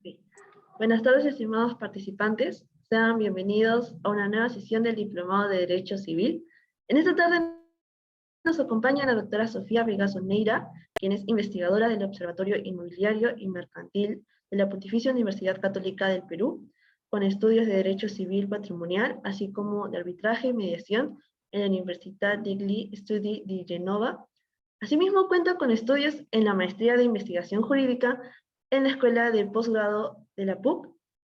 Sí. Buenas tardes, estimados participantes. Sean bienvenidos a una nueva sesión del Diplomado de Derecho Civil. En esta tarde nos acompaña la doctora Sofía Vegaso Neira, quien es investigadora del Observatorio Inmobiliario y Mercantil de la Pontificia Universidad Católica del Perú, con estudios de Derecho Civil Patrimonial, así como de Arbitraje y Mediación en la Università degli Studi di Genova. Asimismo, cuenta con estudios en la Maestría de Investigación Jurídica en la Escuela de Posgrado de la PUC.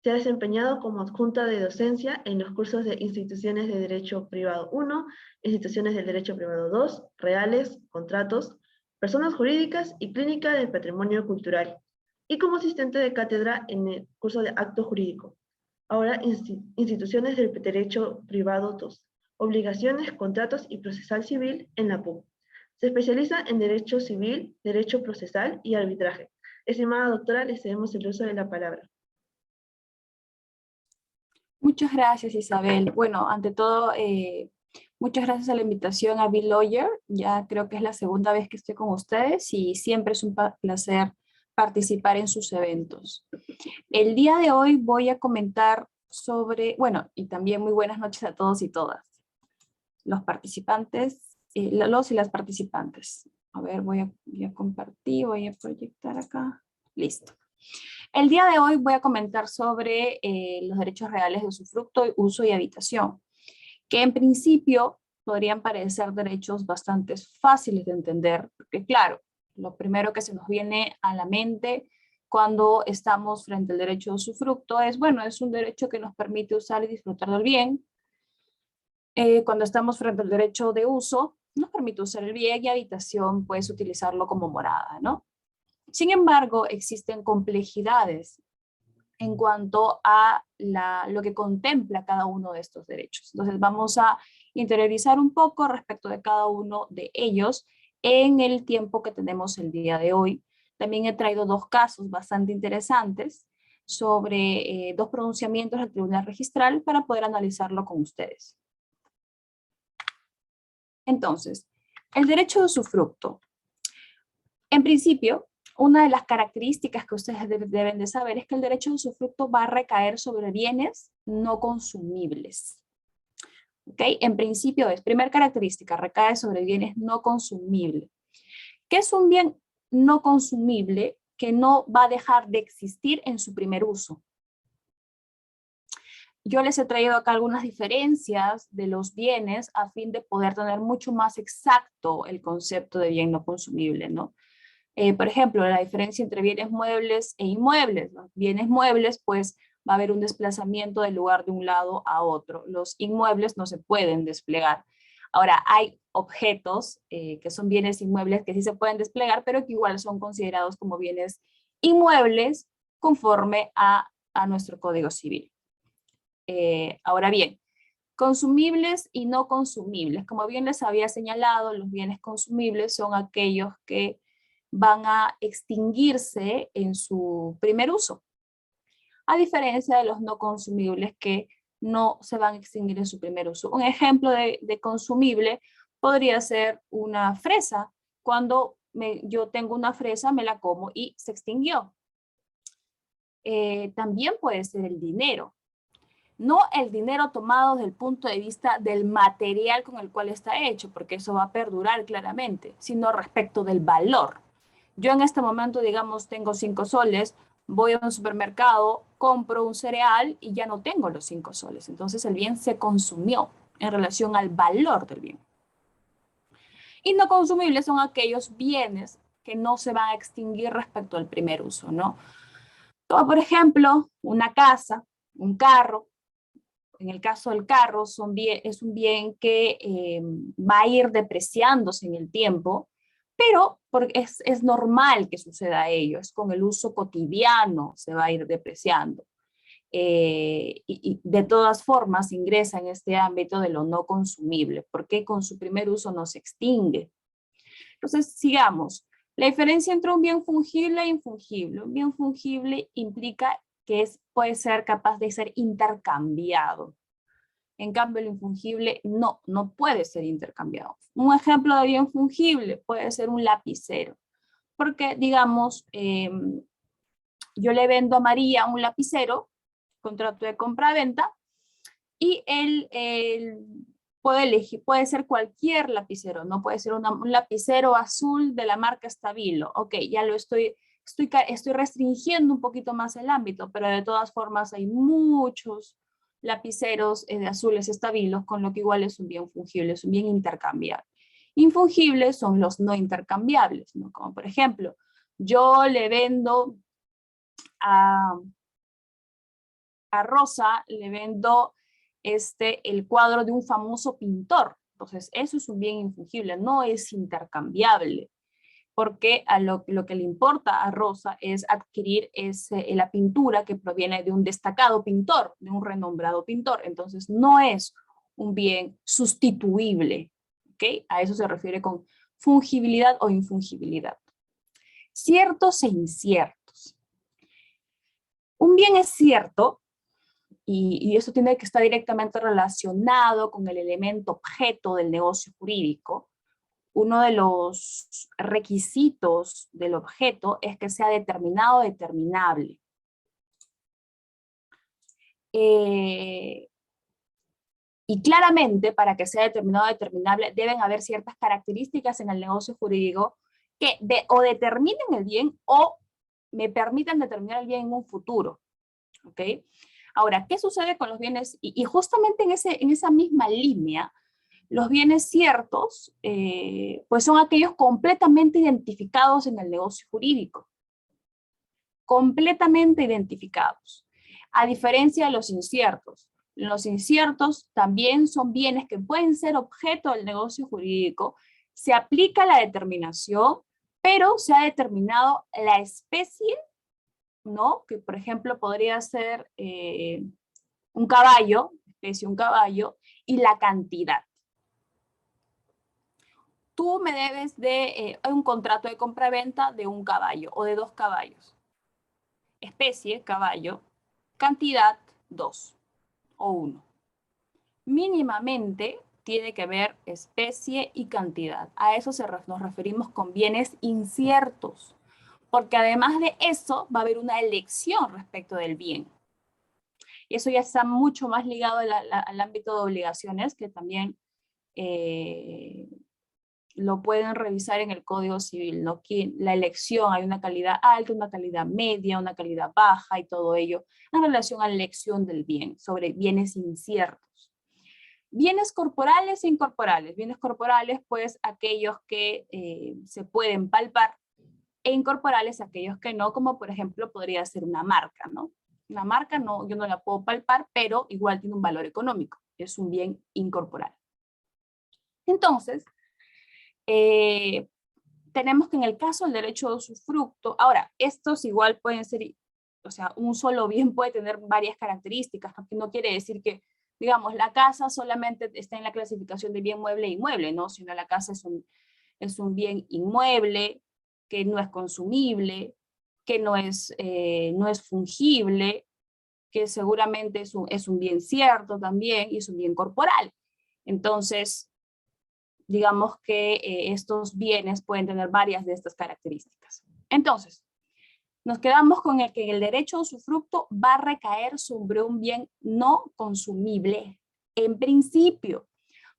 Se ha desempeñado como adjunta de docencia en los cursos de Instituciones de Derecho Privado 1, Instituciones del Derecho Privado 2, Reales, Contratos, Personas Jurídicas y Clínica del Patrimonio Cultural, y como asistente de cátedra en el curso de Acto Jurídico. Ahora, Instituciones del Derecho Privado 2, Obligaciones, Contratos y Procesal Civil en la PUC. Se especializa en Derecho Civil, Derecho Procesal y Arbitraje. Estimada doctora, le cedemos el uso de la palabra. Muchas gracias, Isabel. Bueno, ante todo, muchas gracias a la invitación a Be Lawyer. Ya creo que es la segunda vez que estoy con ustedes y siempre es un placer participar en sus eventos. El día de hoy voy a comentar sobre, bueno, y también muy buenas noches a todos y todas, los participantes, los y las participantes. A ver, voy a compartir, voy a proyectar acá. Listo. El día de hoy voy a comentar sobre los derechos reales de usufructo, uso y habitación, que en principio podrían parecer derechos bastante fáciles de entender, porque claro, lo primero que se nos viene a la mente cuando estamos frente al derecho de usufructo es, bueno, es un derecho que nos permite usar y disfrutar del bien. Cuando estamos frente al derecho de uso, nos permite usar el bien y habitación, puedes utilizarlo como morada, ¿no? Sin embargo, existen complejidades en cuanto a lo que contempla cada uno de estos derechos. Entonces vamos a interiorizar un poco respecto de cada uno de ellos en el tiempo que tenemos el día de hoy. También he traído dos casos bastante interesantes sobre dos pronunciamientos del Tribunal Registral para poder analizarlo con ustedes. Entonces, el derecho de usufructo. En principio, una de las características que ustedes deben de saber es que el derecho de usufructo va a recaer sobre bienes no consumibles. ¿Ok? En principio es, primera característica, recae sobre bienes no consumibles. ¿Qué es un bien no consumible que no va a dejar de existir en su primer uso? Yo les he traído acá algunas diferencias de los bienes a fin de poder tener mucho más exacto el concepto de bien no consumible, ¿no? Por ejemplo, la diferencia entre bienes muebles e inmuebles. Los bienes muebles, pues, va a haber un desplazamiento del lugar de un lado a otro. Los inmuebles no se pueden desplegar. Ahora, hay objetos que son bienes inmuebles que sí se pueden desplegar, pero que igual son considerados como bienes inmuebles conforme a nuestro Código Civil. Ahora bien, consumibles y no consumibles. Como bien les había señalado, los bienes consumibles son aquellos que van a extinguirse en su primer uso, a diferencia de los no consumibles que no se van a extinguir en su primer uso. Un ejemplo de consumible podría ser una fresa. Cuando yo tengo una fresa, me la como y se extinguió. También puede ser el dinero. No el dinero tomado desde el punto de vista del material con el cual está hecho, porque eso va a perdurar claramente, sino respecto del valor. Yo en este momento, digamos, tengo 5 soles, voy a un supermercado, compro un cereal y ya no tengo los 5 soles. Entonces el bien se consumió en relación al valor del bien. Y no consumibles son aquellos bienes que no se van a extinguir respecto al primer uso, ¿no? Como por ejemplo, una casa, un carro. En el caso del carro, es un bien que va a ir depreciándose en el tiempo, pero es normal que suceda ello, es con el uso cotidiano se va a ir depreciando. Y de todas formas ingresa en este ámbito de lo no consumible, porque con su primer uso no se extingue. Entonces, sigamos. La diferencia entre un bien fungible e infungible. Un bien fungible implica que puede ser capaz de ser intercambiado. En cambio, el infungible no puede ser intercambiado. Un ejemplo de bien fungible puede ser un lapicero. Porque, digamos, yo le vendo a María un lapicero, contrato de compra-venta, y él puede elegir, puede ser cualquier lapicero, no puede ser un lapicero azul de la marca Stabilo. Ok, ya lo estoy restringiendo un poquito más el ámbito, pero de todas formas hay muchos lapiceros de azules estabilos, con lo que igual es un bien fungible, es un bien intercambiable. Infungibles son los no intercambiables, ¿no? Como por ejemplo, yo le vendo a Rosa, le vendo el cuadro de un famoso pintor. Entonces, eso es un bien infungible, no es intercambiable, porque a lo que le importa a Rosa es adquirir la pintura que proviene de un destacado pintor, de un renombrado pintor. Entonces, no es un bien sustituible, ¿ok? A eso se refiere con fungibilidad o infungibilidad. Ciertos e inciertos. Un bien es cierto, y eso tiene que estar directamente relacionado con el elemento objeto del negocio jurídico. Uno de los requisitos del objeto es que sea determinado o determinable. Y claramente, para que sea determinado o determinable, deben haber ciertas características en el negocio jurídico que o determinen el bien o me permitan determinar el bien en un futuro. ¿Ok? Ahora, ¿qué sucede con los bienes? Y justamente en esa misma línea, los bienes ciertos, pues son aquellos completamente identificados en el negocio jurídico. Completamente identificados. A diferencia de los inciertos. Los inciertos también son bienes que pueden ser objeto del negocio jurídico. Se aplica la determinación, pero se ha determinado la especie, ¿no? Que por ejemplo podría ser un caballo, especie un caballo, y la cantidad. Tú me debes de un contrato de compra-venta de un caballo o de 2 caballos. Especie, caballo, cantidad, 2 o 1. Mínimamente tiene que haber especie y cantidad. A eso nos referimos con bienes inciertos, porque además de eso va a haber una elección respecto del bien. Y eso ya está mucho más ligado al ámbito de obligaciones, que también lo pueden revisar en el Código Civil, ¿no? Que la elección, hay una calidad alta, una calidad media, una calidad baja y todo ello en relación a la elección del bien, sobre bienes inciertos. Bienes corporales e incorporales. Bienes corporales, pues aquellos que se pueden palpar, e incorporales aquellos que no, como por ejemplo podría ser una marca, ¿no? Una marca no, yo no la puedo palpar, pero igual tiene un valor económico. Es un bien incorporal. Entonces, tenemos que en el caso del derecho de usufructo, ahora, estos igual pueden ser, o sea, un solo bien puede tener varias características, porque no quiere decir que, digamos, la casa solamente está en la clasificación de bien mueble e inmueble, ¿no? Sino la casa es un bien inmueble, que no es consumible, que no es fungible, que seguramente es un bien cierto también y es un bien corporal. Entonces, digamos que estos bienes pueden tener varias de estas características. Entonces, nos quedamos con el que el derecho a usufructo va a recaer sobre un bien no consumible, en principio,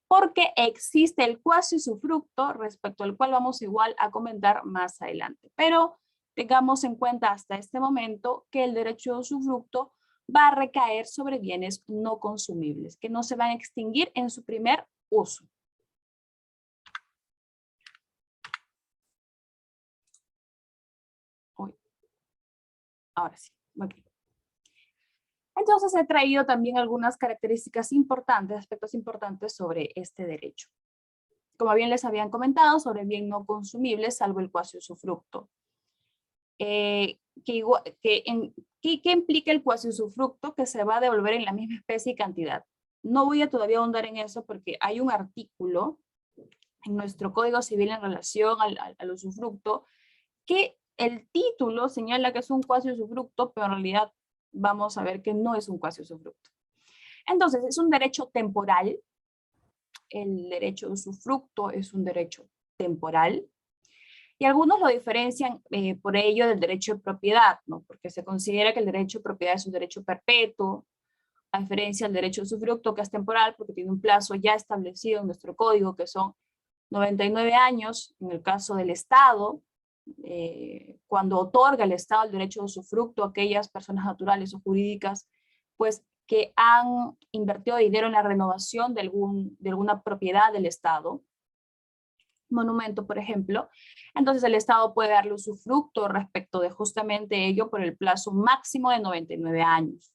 porque existe el cuasi usufructo, respecto al cual vamos igual a comentar más adelante. Pero tengamos en cuenta hasta este momento que el derecho a usufructo va a recaer sobre bienes no consumibles, que no se van a extinguir en su primer uso. Ahora sí, okay. Entonces he traído también algunas características importantes, aspectos importantes sobre este derecho. Como bien les habían comentado, sobre bien no consumible, salvo el cuasi usufructo. ¿Qué implica el cuasi usufructo? Que se va a devolver en la misma especie y cantidad. No voy a todavía ahondar en eso porque hay un artículo en nuestro Código Civil en relación al usufructo que el título señala que es un cuasi usufructo, pero en realidad vamos a ver que no es un cuasi usufructo. Entonces, es un derecho temporal. El derecho de usufructo es un derecho temporal. Y algunos lo diferencian por ello del derecho de propiedad, ¿no? Porque se considera que el derecho de propiedad es un derecho perpetuo, a diferencia del derecho de usufructo, que es temporal, porque tiene un plazo ya establecido en nuestro código, que son 99 años, en el caso del Estado, cuando otorga el Estado el derecho de usufructo a aquellas personas naturales o jurídicas, pues que han invertido dinero en la renovación de alguna propiedad del Estado, monumento, por ejemplo, entonces el Estado puede darle usufructo respecto de justamente ello por el plazo máximo de 99 años.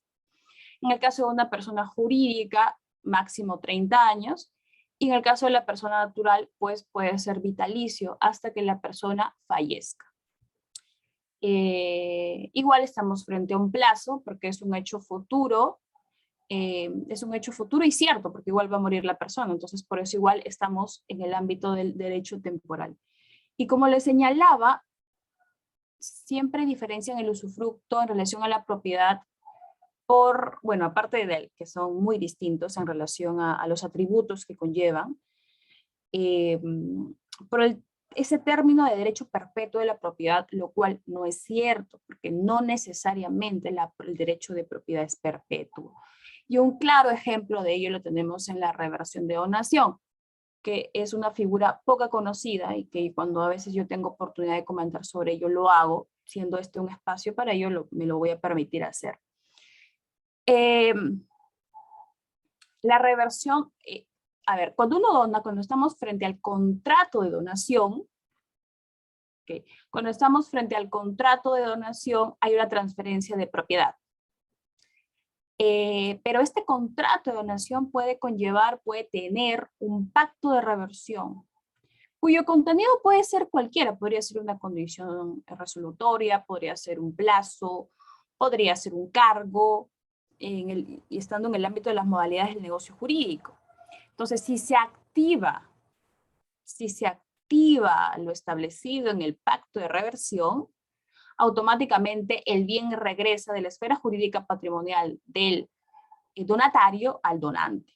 En el caso de una persona jurídica, máximo 30 años, y en el caso de la persona natural, pues puede ser vitalicio hasta que la persona fallezca. Igual estamos frente a un plazo, porque es un hecho futuro, y cierto, porque igual va a morir la persona, entonces por eso igual estamos en el ámbito del derecho temporal. Y como les señalaba, siempre diferencian el usufructo en relación a la propiedad bueno, aparte de él, que son muy distintos en relación a los atributos que conllevan, por ese término de derecho perpetuo de la propiedad, lo cual no es cierto, porque no necesariamente el derecho de propiedad es perpetuo. Y un claro ejemplo de ello lo tenemos en la reversión de donación, que es una figura poco conocida y que cuando a veces yo tengo oportunidad de comentar sobre ello, lo hago, siendo este un espacio para ello, me lo voy a permitir hacer. La reversión, a ver, cuando uno dona, cuando estamos frente al contrato de donación, ¿okay? Cuando estamos frente al contrato de donación hay una transferencia de propiedad. Pero este contrato de donación puede tener un pacto de reversión, cuyo contenido puede ser cualquiera, podría ser una condición resolutoria, podría ser un plazo, podría ser un cargo, y estando en el ámbito de las modalidades del negocio jurídico. Entonces, si se activa lo establecido en el pacto de reversión, automáticamente el bien regresa de la esfera jurídica patrimonial del donatario al donante.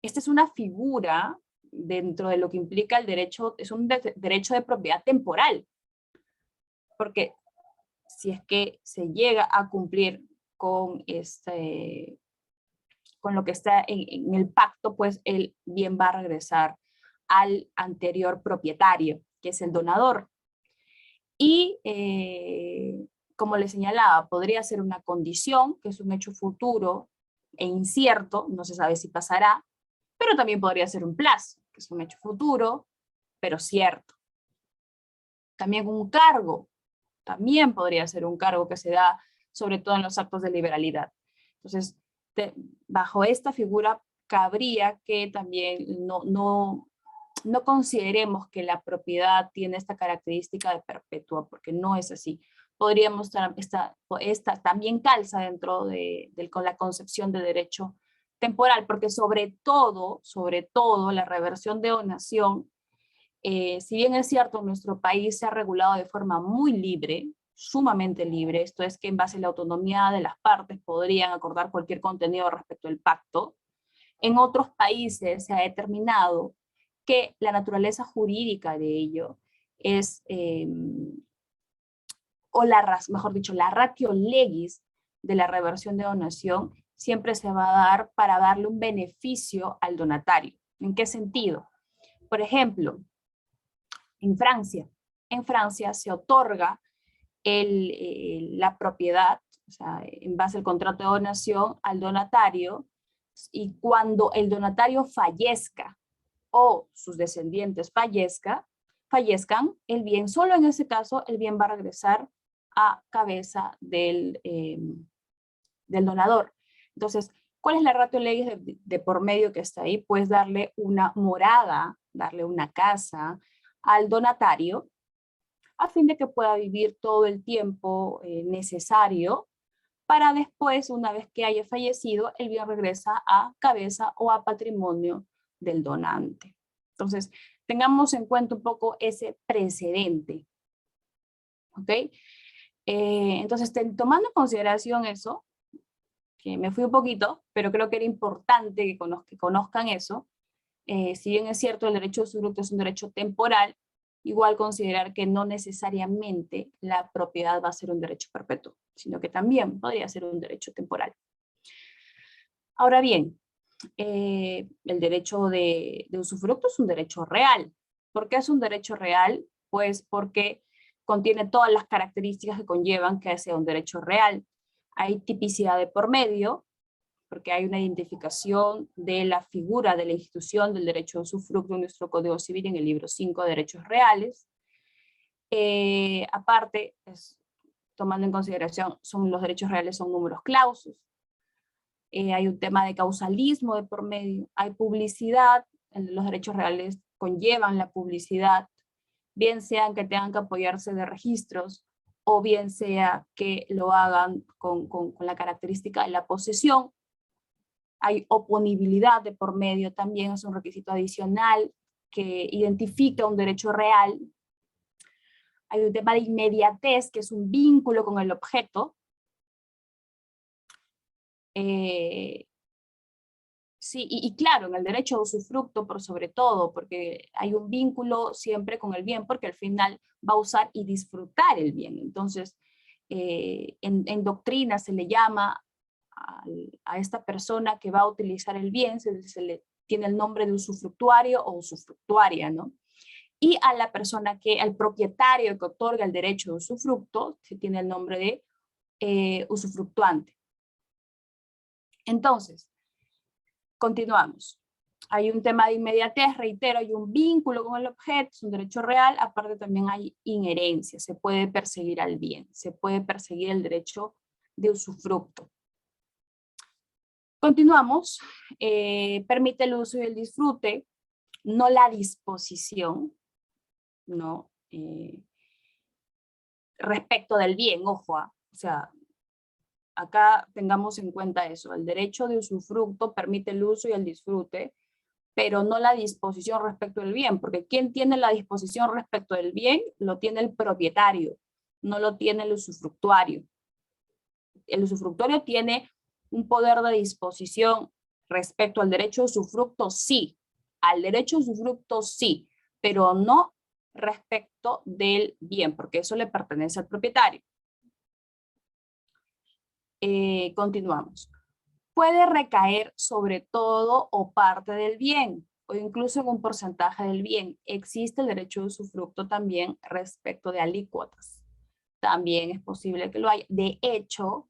Esta es una figura dentro de lo que implica el derecho, es un derecho de propiedad temporal, porque si es que se llega a cumplir con con lo que está en el pacto, pues el bien va a regresar al anterior propietario, que es el donador. Y como le señalaba, podría ser una condición, que es un hecho futuro e incierto, no se sabe si pasará, pero también podría ser un plazo, que es un hecho futuro, pero cierto. También un cargo, también podría ser un cargo que se da sobre todo en los actos de liberalidad. Entonces, bajo esta figura cabría que también no consideremos que la propiedad tiene esta característica de perpetua, porque no es así. Podríamos esta también calza dentro con la concepción de derecho temporal, porque sobre todo, la reversión de donación, si bien es cierto, nuestro país se ha regulado de forma muy libre, sumamente libre, esto es que en base a la autonomía de las partes podrían acordar cualquier contenido respecto al pacto. En otros países se ha determinado que la naturaleza jurídica de ello es, mejor dicho, la ratio legis de la reversión de donación siempre se va a dar para darle un beneficio al donatario. ¿En qué sentido? Por ejemplo, en Francia se otorga la propiedad, o sea, en base al contrato de donación al donatario, y cuando el donatario fallezca o sus descendientes fallezcan, el bien, solo en ese caso, el bien va a regresar a cabeza del donador. Entonces, ¿cuál es la ratio legis de por medio que está ahí? Pues darle una morada, darle una casa al donatario, a fin de que pueda vivir todo el tiempo necesario para después, una vez que haya fallecido, el bien regresa a cabeza o a patrimonio del donante. Entonces, tengamos en cuenta un poco ese precedente. ¿Ok? Entonces, tomando en consideración eso, que me fui un poquito, pero creo que era importante que conozcan eso. Si bien es cierto, el derecho de usufructo es un derecho temporal, igual considerar que no necesariamente la propiedad va a ser un derecho perpetuo, sino que también podría ser un derecho temporal. Ahora bien, el derecho de usufructo es un derecho real. ¿Por qué es un derecho real? Pues porque contiene todas las características que conllevan que sea un derecho real. Hay tipicidad de por medio, porque hay una identificación de la figura de la institución del derecho de usufructo en nuestro Código Civil en el libro 5 de Derechos Reales. Aparte, tomando en consideración, los derechos reales son números clausus. Hay un tema de causalismo de por medio, hay publicidad, los derechos reales conllevan la publicidad, bien sean que tengan que apoyarse de registros, o bien sea que lo hagan con la característica de la posesión. Hay oponibilidad de por medio también, es un requisito adicional que identifica un derecho real. Hay un tema de inmediatez, que es un vínculo con el objeto. Sí, y claro, en el derecho a usufructo por sobre todo, porque hay un vínculo siempre con el bien, porque al final va a usar y disfrutar el bien. Entonces, en doctrina se le llama a esta persona que va a utilizar el bien, se le tiene el nombre de usufructuario o usufructuaria, ¿no? Y a la persona al propietario que otorga el derecho de usufructo, se tiene el nombre de usufructuante. Entonces, continuamos. Hay un tema de inmediatez, reitero, hay un vínculo con el objeto, es un derecho real, aparte también hay inherencia, se puede perseguir al bien, se puede perseguir el derecho de usufructo. Continuamos, permite el uso y el disfrute, no la disposición, ¿no? Respecto del bien, ojo, o sea, acá tengamos en cuenta eso, el derecho de usufructo permite el uso y el disfrute, pero no la disposición respecto del bien, porque quien tiene la disposición respecto del bien lo tiene el propietario, no lo tiene el usufructuario. El usufructuario tiene un poder de disposición respecto al derecho de usufructo, sí, al derecho de usufructo sí, pero no respecto del bien, porque eso le pertenece al propietario. Continuamos. Puede recaer sobre todo o parte del bien, o incluso en un porcentaje del bien. Existe el derecho de usufructo también respecto de alícuotas. También es posible que lo haya. De hecho,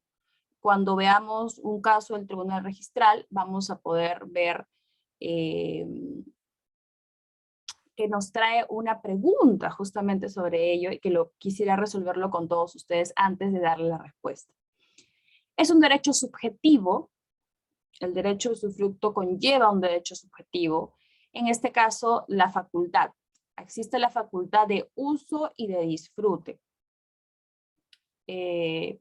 cuando veamos un caso del Tribunal Registral, vamos a poder ver que nos trae una pregunta justamente sobre ello y que quisiera resolverlo con todos ustedes antes de darle la respuesta. Es un derecho subjetivo. El derecho de usufructo conlleva un derecho subjetivo. En este caso, la facultad. Existe la facultad de uso y de disfrute.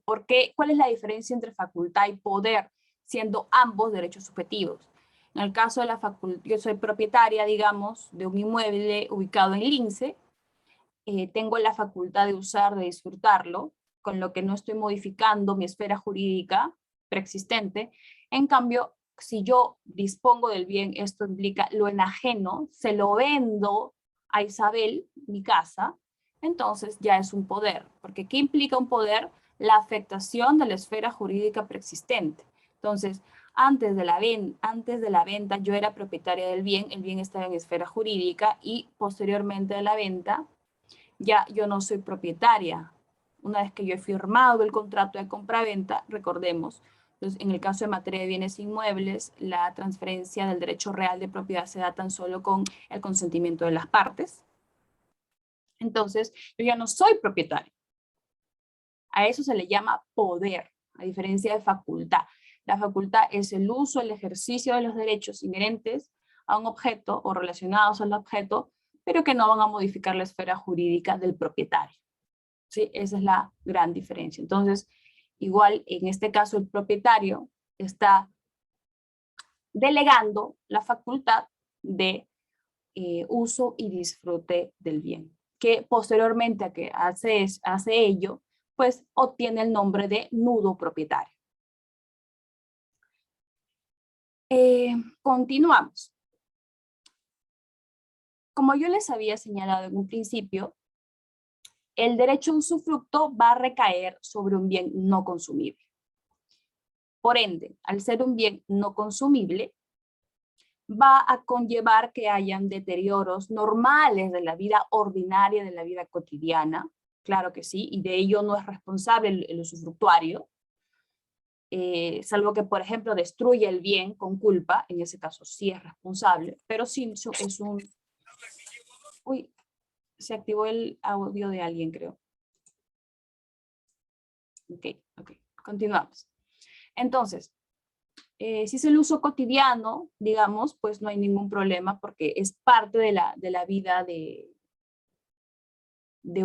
¿Cuál es la diferencia entre facultad y poder, siendo ambos derechos subjetivos? En el caso de la facultad, yo soy propietaria, digamos, de un inmueble ubicado en Lince, tengo la facultad de usar, de disfrutarlo, con lo que no estoy modificando mi esfera jurídica preexistente. En cambio, si yo dispongo del bien, esto implica lo enajeno, se lo vendo a Isabel, mi casa, entonces ya es un poder. Porque ¿qué implica un poder? La afectación de la esfera jurídica preexistente. Entonces, antes de la venta yo era propietaria del bien, el bien estaba en esfera jurídica y posteriormente de la venta ya yo no soy propietaria. Una vez que yo he firmado el contrato de compra-venta, recordemos, entonces, en el caso de materia de bienes inmuebles, la transferencia del derecho real de propiedad se da tan solo con el consentimiento de las partes. Entonces, yo ya no soy propietario. A eso se le llama poder, a diferencia de facultad. La facultad es el uso, el ejercicio de los derechos inherentes a un objeto o relacionados al objeto, pero que no van a modificar la esfera jurídica del propietario. ¿Sí? Esa es la gran diferencia. Entonces, igual en este caso el propietario está delegando la facultad de uso y disfrute del bien, que posteriormente a que hace ello, pues obtiene el nombre de nudo propietario. Continuamos. como yo les había señalado en un principio, el derecho a usufructo va a recaer sobre un bien no consumible. Por ende, al ser un bien no consumible, va a conllevar que hayan deterioros normales de la vida ordinaria, de la vida cotidiana, claro que sí, y de ello no es responsable el usufructuario, salvo que, por ejemplo, destruya el bien con culpa, en ese caso sí es responsable, pero sí es un... Uy, se activó el audio de alguien, creo. Ok, continuamos. Entonces, si es el uso cotidiano, digamos, pues no hay ningún problema porque es parte de la vida de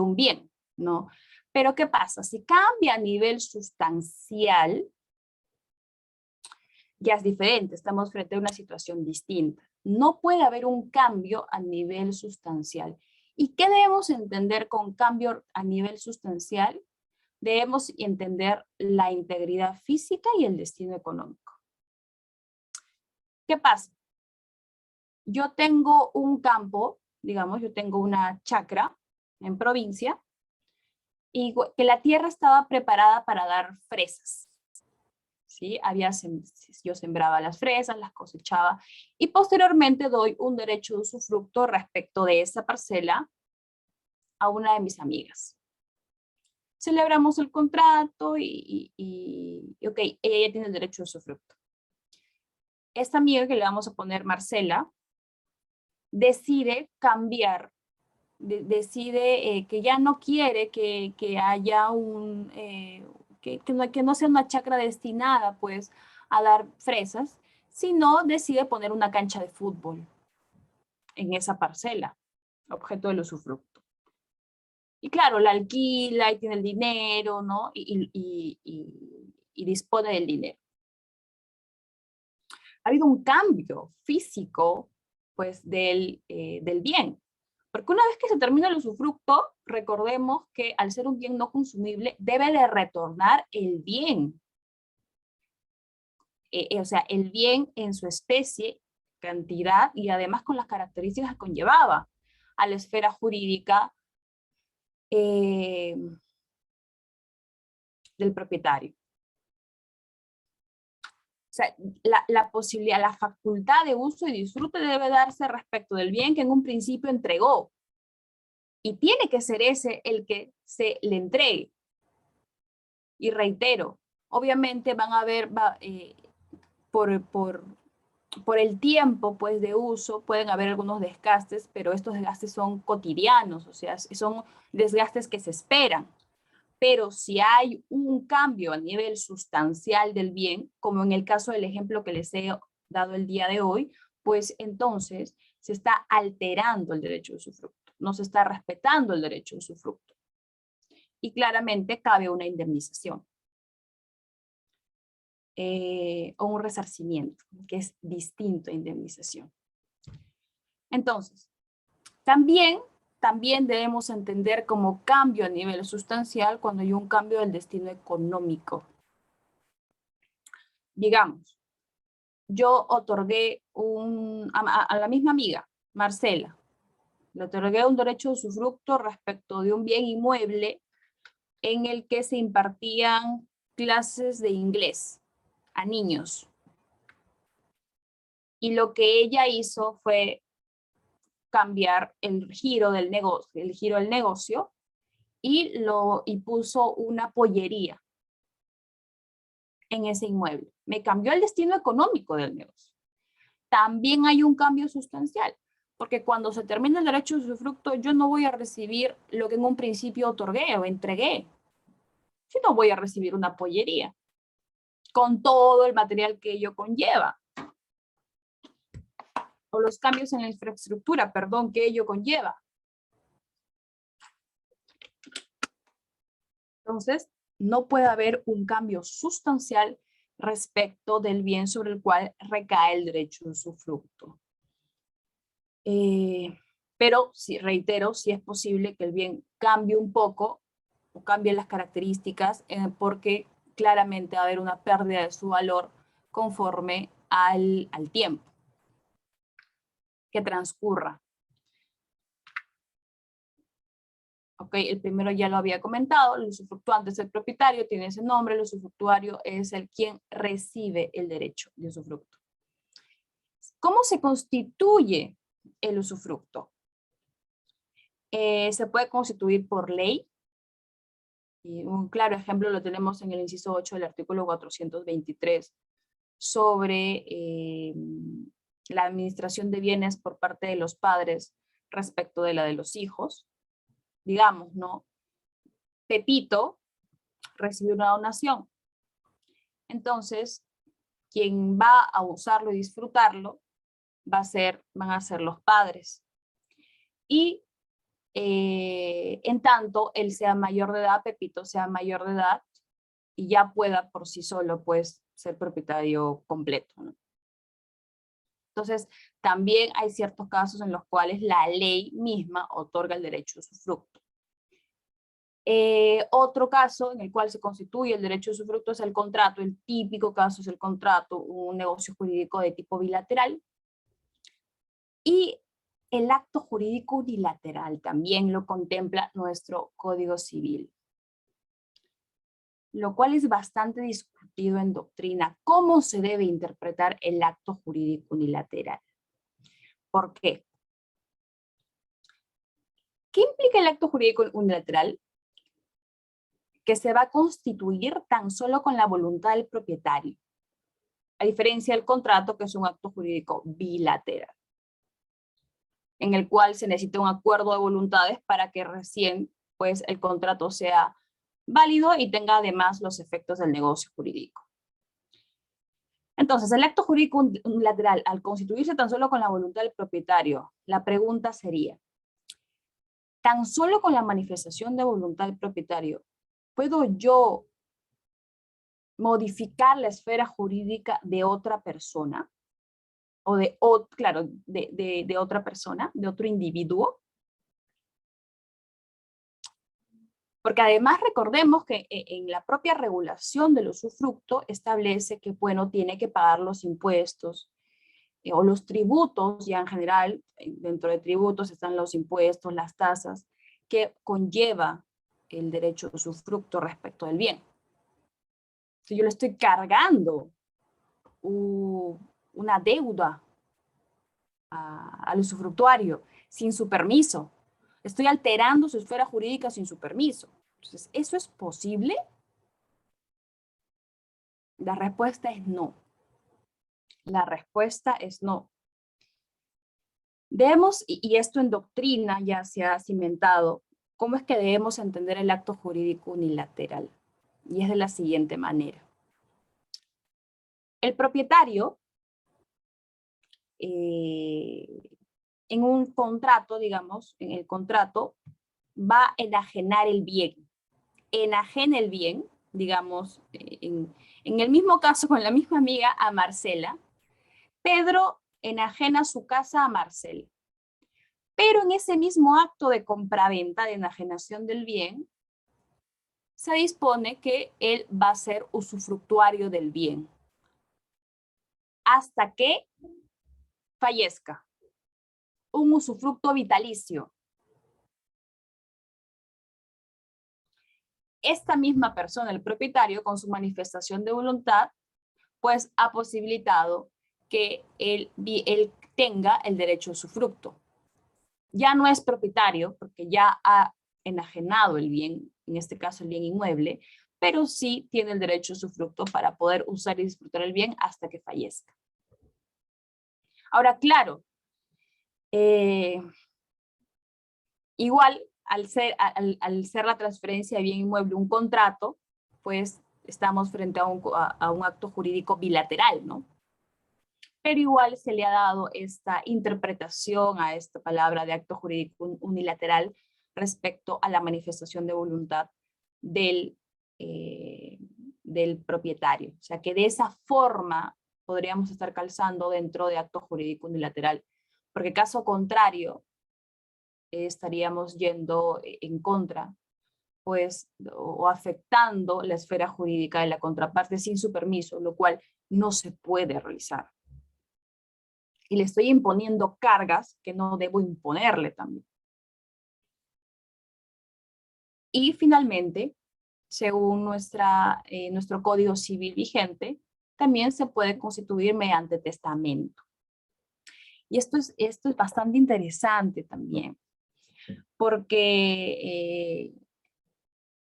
un bien, ¿no? Pero ¿qué pasa? Si cambia a nivel sustancial, ya es diferente, estamos frente a una situación distinta. No puede haber un cambio a nivel sustancial. ¿Y qué debemos entender con cambio a nivel sustancial? Debemos entender la integridad física y el destino económico. ¿Qué pasa? Yo tengo un campo, digamos, yo tengo una chacra en provincia, y que la tierra estaba preparada para dar fresas. ¿Sí? Yo sembraba las fresas, las cosechaba, y posteriormente doy un derecho de usufructo respecto de esa parcela a una de mis amigas. Celebramos el contrato y ok, ella ya tiene el derecho de usufructo. Esta amiga, que le vamos a poner Marcela, decide cambiar, decide que ya no quiere que haya que no sea una chacra destinada pues a dar fresas, sino decide poner una cancha de fútbol en esa parcela, objeto del usufructo. Y claro, la alquila y tiene el dinero, ¿no? Y dispone del dinero. Ha habido un cambio físico pues del bien. Porque una vez que se termina el usufructo, recordemos que al ser un bien no consumible, debe de retornar el bien. O sea, el bien en su especie, cantidad y además con las características que conllevaba a la esfera jurídica del propietario. O sea, la posibilidad, la facultad de uso y disfrute debe darse respecto del bien que en un principio entregó. Y tiene que ser ese el que se le entregue. Y reitero, obviamente van a haber, por el tiempo pues, de uso, pueden haber algunos desgastes, pero estos desgastes son cotidianos, o sea, son desgastes que se esperan. Pero si hay un cambio a nivel sustancial del bien, como en el caso del ejemplo que les he dado el día de hoy, pues entonces se está alterando el derecho de usufructo, no se está respetando el derecho de usufructo. Y claramente cabe una indemnización o un resarcimiento, que es distinto a indemnización. Entonces, también debemos entender como cambio a nivel sustancial cuando hay un cambio del destino económico. Digamos, yo otorgué a la misma amiga, Marcela, le otorgué un derecho de usufructo respecto de un bien inmueble en el que se impartían clases de inglés a niños. Y lo que ella hizo fue cambiar el giro del negocio y puso una pollería en ese inmueble. Me cambió el destino económico del negocio. También hay un cambio sustancial, porque cuando se termina el derecho de usufructo, yo no voy a recibir lo que en un principio otorgué o entregué, sino voy a recibir una pollería con todo el material que ello conlleva. O los cambios en la infraestructura, perdón, que ello conlleva. Entonces, no puede haber un cambio sustancial respecto del bien sobre el cual recae el derecho de usufructo. Pero, reitero, sí es posible que el bien cambie un poco o cambie las características porque claramente va a haber una pérdida de su valor conforme al tiempo que transcurra. ¿Ok? El primero ya lo había comentado, el usufructuante es el propietario, tiene ese nombre, el usufructuario es el quien recibe el derecho de usufructo. ¿Cómo se constituye el usufructo? Se puede constituir por ley, y un claro ejemplo lo tenemos en el inciso 8 del artículo 423 sobre la administración de bienes por parte de los padres respecto de la de los hijos. Digamos, ¿no? Pepito recibe una donación. Entonces, quien va a usarlo y disfrutarlo van a ser los padres. Y en tanto él sea mayor de edad, Pepito sea mayor de edad, y ya pueda por sí solo, pues, ser propietario completo, ¿no? Entonces, también hay ciertos casos en los cuales la ley misma otorga el derecho a usufructo. Otro caso en el cual se constituye el derecho a usufructo es el contrato. El típico caso es el contrato, un negocio jurídico de tipo bilateral. Y el acto jurídico unilateral también lo contempla nuestro Código Civil, lo cual es bastante discutido en doctrina. ¿Cómo se debe interpretar el acto jurídico unilateral? ¿Por qué? ¿Qué implica el acto jurídico unilateral? Que se va a constituir tan solo con la voluntad del propietario, a diferencia del contrato, que es un acto jurídico bilateral, en el cual se necesita un acuerdo de voluntades para que recién, pues, el contrato sea válido y tenga además los efectos del negocio jurídico. Entonces, el acto jurídico unilateral, al constituirse tan solo con la voluntad del propietario, la pregunta sería, tan solo con la manifestación de voluntad del propietario, ¿puedo yo modificar la esfera jurídica de otra persona? Claro, de otra persona, de otro individuo. Porque además recordemos que en la propia regulación del usufructo establece que, bueno, tiene que pagar los impuestos o los tributos, ya en general, dentro de tributos están los impuestos, las tasas, que conlleva el derecho de usufructo respecto del bien. Si yo le estoy cargando una deuda al usufructuario sin su permiso, estoy alterando su esfera jurídica sin su permiso. Entonces, ¿eso es posible? La respuesta es no. La respuesta es no. Debemos, y esto en doctrina ya se ha cimentado, ¿cómo es que debemos entender el acto jurídico unilateral? Y es de la siguiente manera. El propietario, en un contrato, digamos, en el contrato, va a enajenar el bien. Enajena el bien, digamos, en el mismo caso con la misma amiga a Marcela, Pedro enajena su casa a Marcela. Pero en ese mismo acto de compraventa, de enajenación del bien, se dispone que él va a ser usufructuario del bien hasta que fallezca. Un usufructo vitalicio. Esta misma persona, el propietario, con su manifestación de voluntad, pues ha posibilitado que él tenga el derecho a usufructo. Ya no es propietario porque ya ha enajenado el bien, en este caso el bien inmueble, pero sí tiene el derecho a usufructo para poder usar y disfrutar el bien hasta que fallezca. Ahora, claro, igual al ser la transferencia de bien inmueble un contrato, pues estamos frente a un acto jurídico bilateral, ¿no? Pero igual se le ha dado esta interpretación a esta palabra de acto jurídico unilateral respecto a la manifestación de voluntad del propietario. O sea que de esa forma podríamos estar calzando dentro de acto jurídico unilateral, porque caso contrario estaríamos yendo en contra, pues, o afectando la esfera jurídica de la contraparte sin su permiso, lo cual no se puede realizar. Y le estoy imponiendo cargas que no debo imponerle también. Y finalmente, según nuestro Código Civil vigente, también se puede constituir mediante testamento. Y esto es bastante interesante también, porque,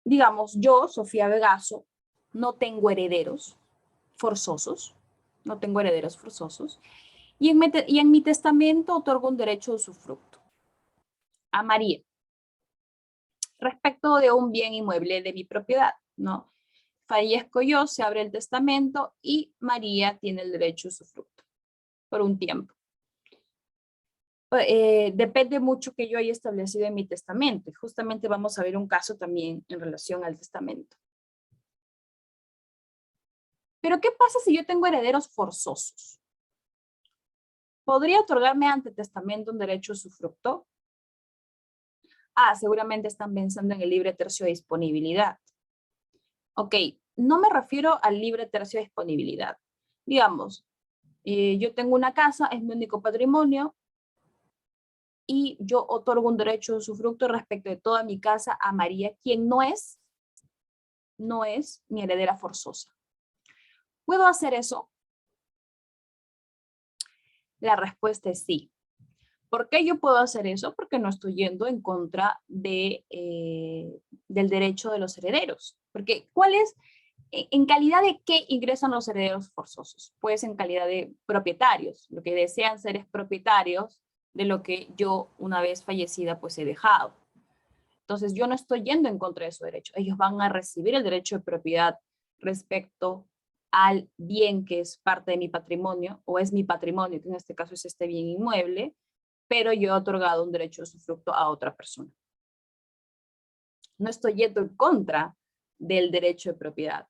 digamos, yo, Sofía Vegaso, no tengo herederos forzosos, no tengo herederos forzosos, y en mi testamento otorgo un derecho de usufructo a María respecto de un bien inmueble de mi propiedad, ¿no? Fallezco yo, se abre el testamento y María tiene el derecho de usufructo por un tiempo. Depende mucho que yo haya establecido en mi testamento, y justamente vamos a ver un caso también en relación al testamento. Pero ¿qué pasa si yo tengo herederos forzosos? ¿Podría otorgarme ante testamento un derecho de usufructo? Seguramente están pensando en el libre tercio de disponibilidad. Ok, no me refiero al libre tercio de disponibilidad. Digamos, yo tengo una casa, es mi único patrimonio, y yo otorgo un derecho de usufructo respecto de toda mi casa a María, quien no es mi heredera forzosa. ¿Puedo hacer eso? La respuesta es sí. ¿Por qué yo puedo hacer eso? Porque no estoy yendo en contra del derecho de los herederos. Porque, ¿en calidad de qué ingresan los herederos forzosos? Pues en calidad de propietarios. Lo que desean ser es propietarios de lo que yo, una vez fallecida, pues he dejado. Entonces, yo no estoy yendo en contra de su derecho. Ellos van a recibir el derecho de propiedad respecto al bien que es parte de mi patrimonio, o es mi patrimonio, que en este caso es este bien inmueble, pero yo he otorgado un derecho de usufructo a otra persona. No estoy yendo en contra del derecho de propiedad.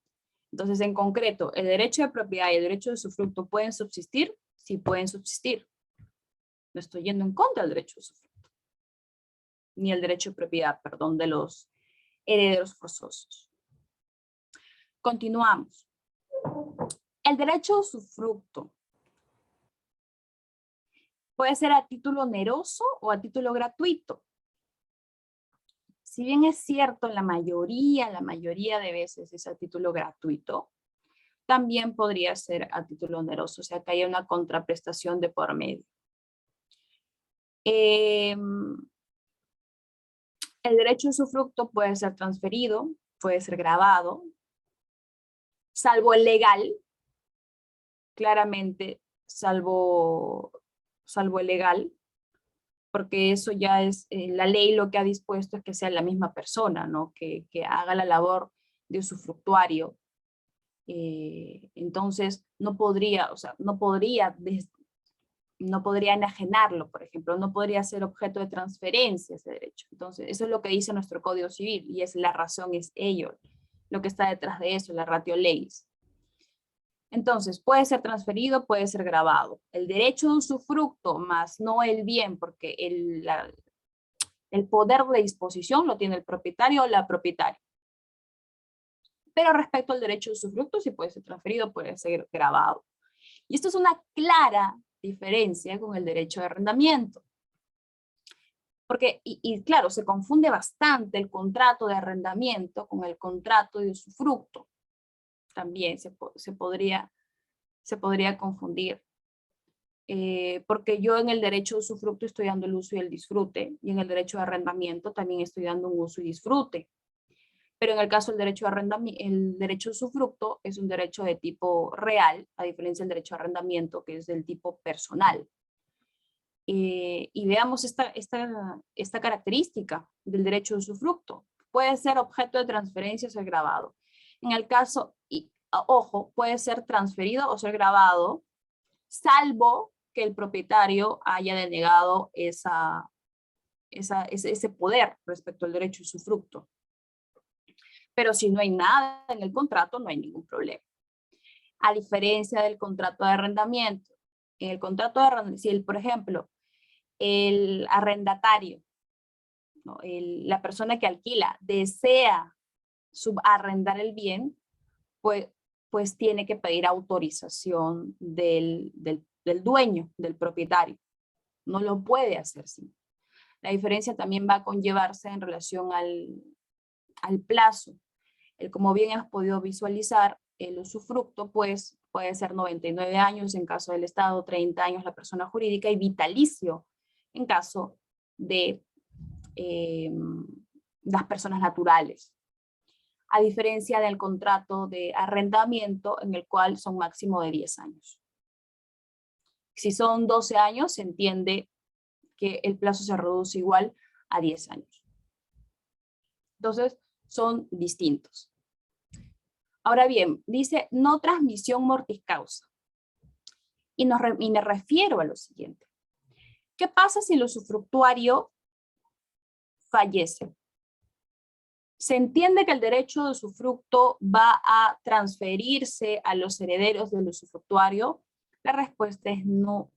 Entonces, en concreto, ¿el derecho de propiedad y el derecho de usufructo pueden subsistir? Sí, pueden subsistir. No estoy yendo en contra del derecho de usufructo, ni el derecho de propiedad, perdón, de los herederos forzosos. Continuamos. El derecho de usufructo puede ser a título oneroso o a título gratuito. Si bien es cierto, la mayoría de veces es a título gratuito, también podría ser a título oneroso, o sea que haya una contraprestación de por medio. El derecho de usufructo puede ser transferido, puede ser grabado, salvo el legal, claramente salvo el legal, porque eso ya es, la ley lo que ha dispuesto es que sea la misma persona, ¿no? Que haga la labor de usufructuario. Entonces, no podría enajenarlo, por ejemplo, no podría ser objeto de transferencia ese derecho. Entonces, eso es lo que dice nuestro Código Civil, y es la razón, es ello, lo que está detrás de eso, la ratio leis. Entonces, puede ser transferido, puede ser grabado. El derecho de usufructo, más no el bien, porque el poder de disposición lo tiene el propietario o la propietaria. Pero respecto al derecho de usufructo, sí puede ser transferido, puede ser grabado. Y esto es una clara diferencia con el derecho de arrendamiento. Porque, y claro, se confunde bastante el contrato de arrendamiento con el contrato de usufructo. También se podría confundir. Porque yo en el derecho de usufructo estoy dando el uso y el disfrute, y en el derecho de arrendamiento también estoy dando un uso y disfrute. Pero en el caso del derecho de arrendamiento, el derecho de usufructo es un derecho de tipo real, a diferencia del derecho de arrendamiento, que es del tipo personal. Y veamos esta característica del derecho de usufructo. Puede ser objeto de transferencia o ser grabado. En el caso, ojo, puede ser transferido o ser grabado, salvo que el propietario haya denegado ese poder respecto al derecho de usufructo. Pero si no hay nada en el contrato, no hay ningún problema. A diferencia del contrato de arrendamiento. En el contrato de arrendamiento, si por ejemplo, el arrendatario, ¿no? La persona que alquila, desea subarrendar el bien, pues tiene que pedir autorización del dueño, del propietario. No lo puede hacer sin. La diferencia también va a conllevarse en relación al plazo. Como bien hemos podido visualizar, el usufructo pues, puede ser 99 años en caso del Estado, 30 años la persona jurídica y vitalicio en caso de las personas naturales. A diferencia del contrato de arrendamiento en el cual son máximo de 10 años. Si son 12 años, se entiende que el plazo se reduce igual a 10 años. Entonces, son distintos. Ahora bien, dice no transmisión mortis causa. Y me refiero a lo siguiente. ¿Qué pasa si el usufructuario fallece? ¿Se entiende que el derecho de usufructo va a transferirse a los herederos del usufructuario? La respuesta es no.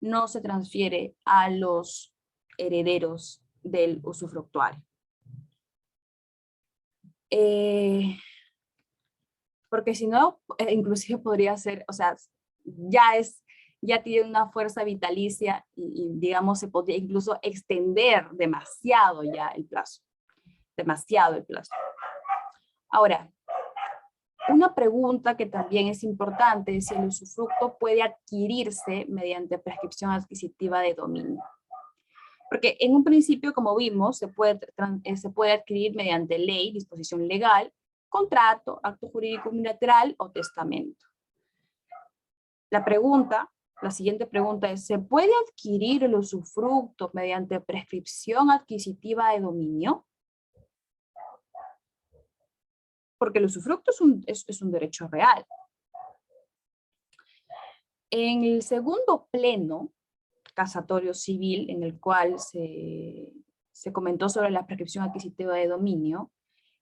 No se transfiere a los herederos del usufructuario. Porque si no, inclusive podría ser, o sea, ya tiene una fuerza vitalicia y digamos se podría incluso extender demasiado ya el plazo. Demasiado el plazo. Ahora, una pregunta que también es importante es si el usufructo puede adquirirse mediante prescripción adquisitiva de dominio. Porque en un principio, como vimos, se puede adquirir mediante ley, disposición legal, contrato, acto jurídico unilateral o testamento. La siguiente pregunta es, ¿se puede adquirir el usufructo mediante prescripción adquisitiva de dominio? Porque el usufructo es un derecho real. En el segundo pleno casatorio civil, en el cual se comentó sobre la prescripción adquisitiva de dominio,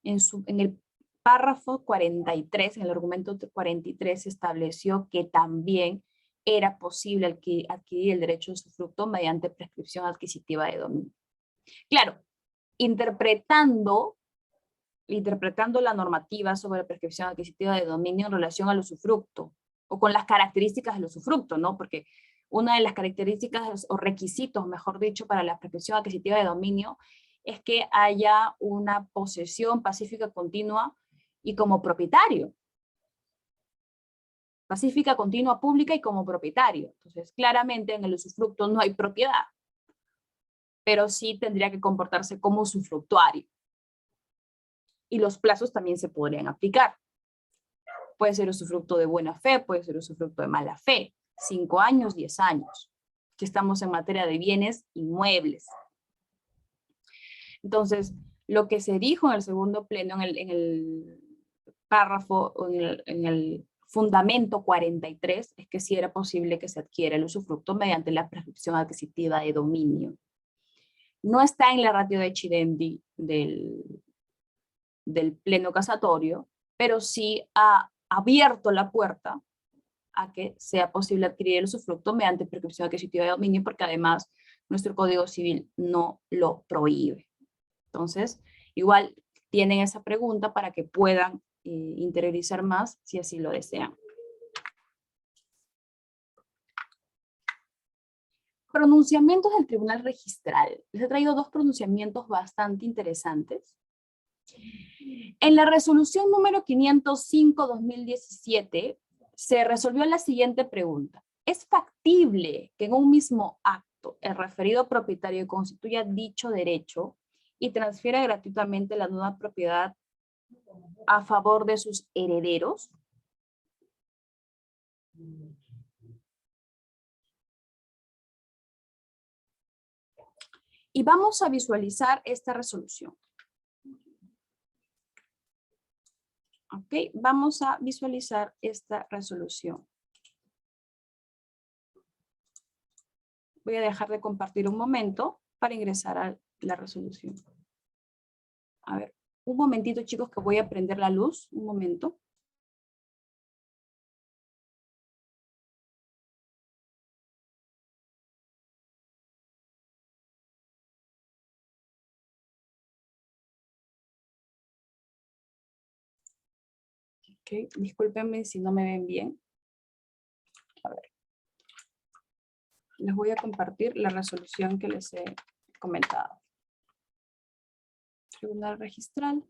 en el párrafo 43, en el argumento 43, se estableció que también era posible adquirir el derecho de usufructo mediante prescripción adquisitiva de dominio. Claro, interpretando la normativa sobre prescripción adquisitiva de dominio en relación al usufructo, o con las características del usufructo, ¿no? Porque una de las características o requisitos, mejor dicho, para la prescripción adquisitiva de dominio es que haya una posesión pacífica continua y como propietario. Pacífica, continua, pública y como propietario. Entonces, claramente en el usufructo no hay propiedad, pero sí tendría que comportarse como usufructuario. Y los plazos también se podrían aplicar. Puede ser usufructo de buena fe, puede ser usufructo de mala fe. 5 años, 10 años. Si estamos en materia de bienes inmuebles. Entonces, lo que se dijo en el segundo pleno, en el párrafo, en el fundamento 43, es que sí era posible que se adquiera el usufructo mediante la prescripción adquisitiva de dominio. No está en la ratio de Chidendi del pleno casatorio, pero sí ha abierto la puerta a que sea posible adquirir el usufructo mediante prescripción adquisitiva de dominio, porque además nuestro Código Civil no lo prohíbe. Entonces, igual tienen esa pregunta para que puedan interiorizar más si así lo desean. Pronunciamientos del Tribunal Registral. Les he traído 2 pronunciamientos bastante interesantes. En la resolución número 505-2017 se resolvió la siguiente pregunta. ¿Es factible que en un mismo acto el referido propietario constituya dicho derecho y transfiera gratuitamente la nueva propiedad a favor de sus herederos? Y vamos a visualizar esta resolución. Ok, vamos a visualizar esta resolución. Voy a dejar de compartir un momento para ingresar a la resolución. A ver, un momentito, chicos, que voy a prender la luz. Un momento. Ok, discúlpenme si no me ven bien. A ver. Les voy a compartir la resolución que les he comentado. Tribunal registral.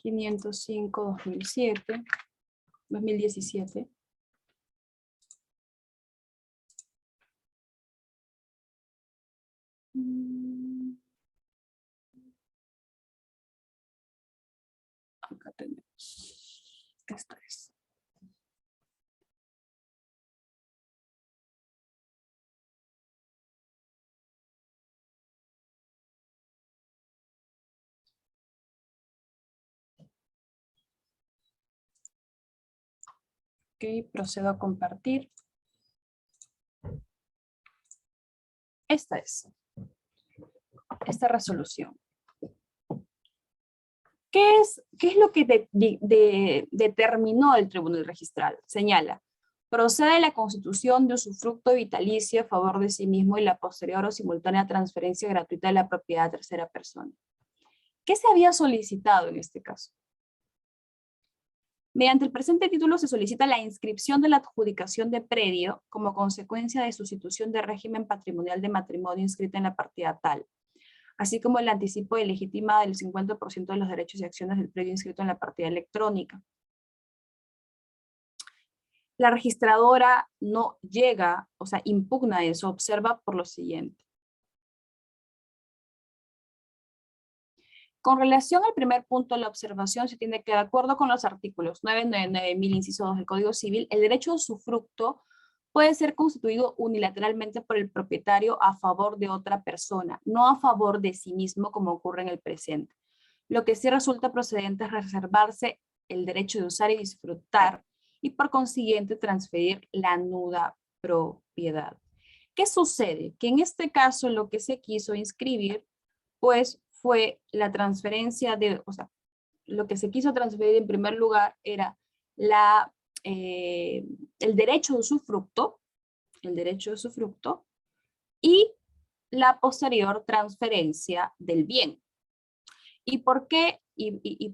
(505/2007, 2017). Acá tenemos. Esta es. Ok, procedo a compartir. Esta es. Esta resolución. ¿Qué es lo que determinó el Tribunal Registral? Señala, procede la constitución de usufructo vitalicio a favor de sí mismo y la posterior o simultánea transferencia gratuita de la propiedad a tercera persona. ¿Qué se había solicitado en este caso? Mediante el presente título se solicita la inscripción de la adjudicación de predio como consecuencia de sustitución de régimen patrimonial de matrimonio inscrita en la partida tal, así como el anticipo de legítima del 50% de los derechos y acciones del predio inscrito en la partida electrónica. La registradora no llega, o sea, impugna eso, observa por lo siguiente. Con relación al primer punto, la observación se tiene que, de acuerdo con los artículos 999.000, inciso 2 del Código Civil, el derecho de usufructo puede ser constituido unilateralmente por el propietario a favor de otra persona, no a favor de sí mismo como ocurre en el presente. Lo que sí resulta procedente es reservarse el derecho de usar y disfrutar y por consiguiente transferir la nuda propiedad. ¿Qué sucede? Que en este caso lo que se quiso inscribir pues fue la transferencia de, o sea, lo que se quiso transferir en primer lugar era el derecho de usufructo, y la posterior transferencia del bien. ¿Y por qué,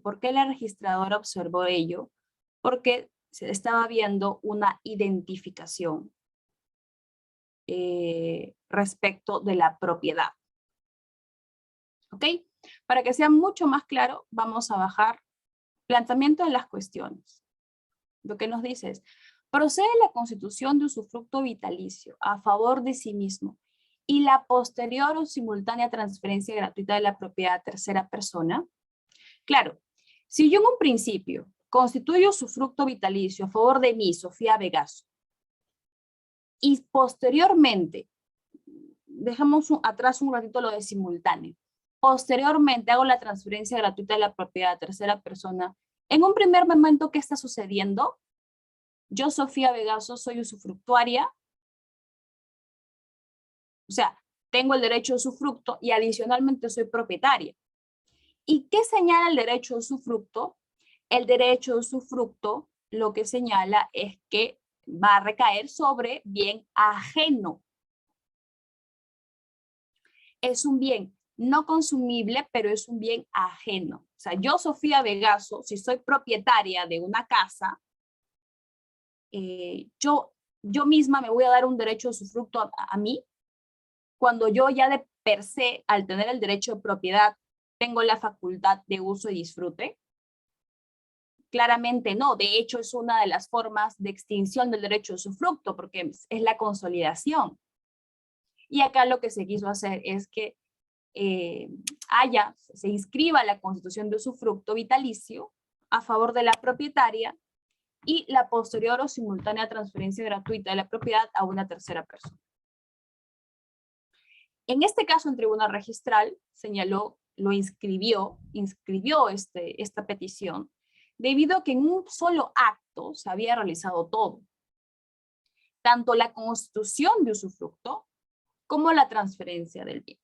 por qué la registradora observó ello? Porque se estaba viendo una identificación respecto de la propiedad. ¿Ok? Para que sea mucho más claro, vamos a bajar planteamiento de las cuestiones. Lo que nos dice es, procede la constitución de usufructo vitalicio a favor de sí mismo y la posterior o simultánea transferencia gratuita de la propiedad a tercera persona. Claro, si yo en un principio constituyo usufructo vitalicio a favor de mí, Sofía Vegaso, y posteriormente, dejamos atrás un ratito lo de simultáneo, posteriormente hago la transferencia gratuita de la propiedad a tercera persona, en un primer momento, ¿qué está sucediendo? Yo, Sofía Vegaso, soy usufructuaria, o sea, tengo el derecho de usufructo y adicionalmente soy propietaria. ¿Y qué señala el derecho de usufructo? El derecho de usufructo lo que señala es que va a recaer sobre bien ajeno. Es un bien no consumible, pero es un bien ajeno. O sea, yo, Sofía Vegaso, si soy propietaria de una casa, yo misma me voy a dar un derecho de usufructo a mí, cuando yo ya de per se, al tener el derecho de propiedad, tengo la facultad de uso y disfrute. Claramente no, de hecho es una de las formas de extinción del derecho de usufructo, porque es la consolidación. Y acá lo que se quiso hacer es que se inscriba la constitución de usufructo vitalicio a favor de la propietaria y la posterior o simultánea transferencia gratuita de la propiedad a una tercera persona. En este caso, el Tribunal Registral señaló, inscribió esta petición, debido a que en un solo acto se había realizado todo, tanto la constitución de usufructo como la transferencia del bien.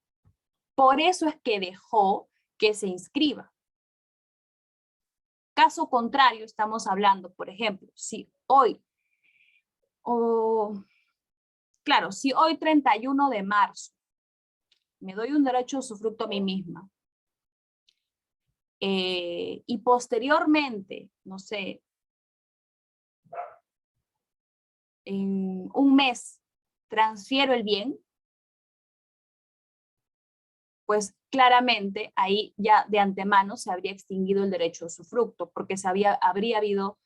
Por eso es que dejó que se inscriba. Caso contrario, estamos hablando, por ejemplo, si hoy 31 de marzo, me doy un derecho de usufructo a mí misma, y posteriormente, no sé, en un mes transfiero el bien, pues claramente ahí ya de antemano se habría extinguido el derecho de usufructo, porque habría habido,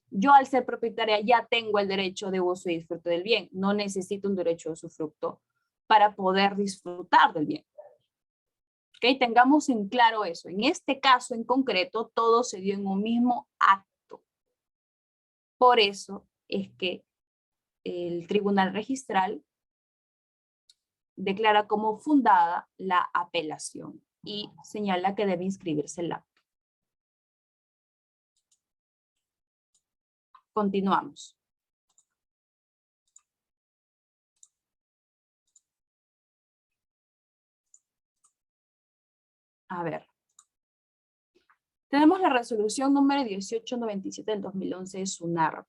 yo al ser propietaria ya tengo el derecho de uso y disfrute del bien, no necesito un derecho de usufructo para poder disfrutar del bien. ¿Ok? Tengamos en claro eso. En este caso en concreto, todo se dio en un mismo acto. Por eso es que el tribunal registral declara como fundada la apelación y señala que debe inscribirse el acto. Continuamos. A ver. Tenemos la resolución número 1897 del 2011 de SUNARP,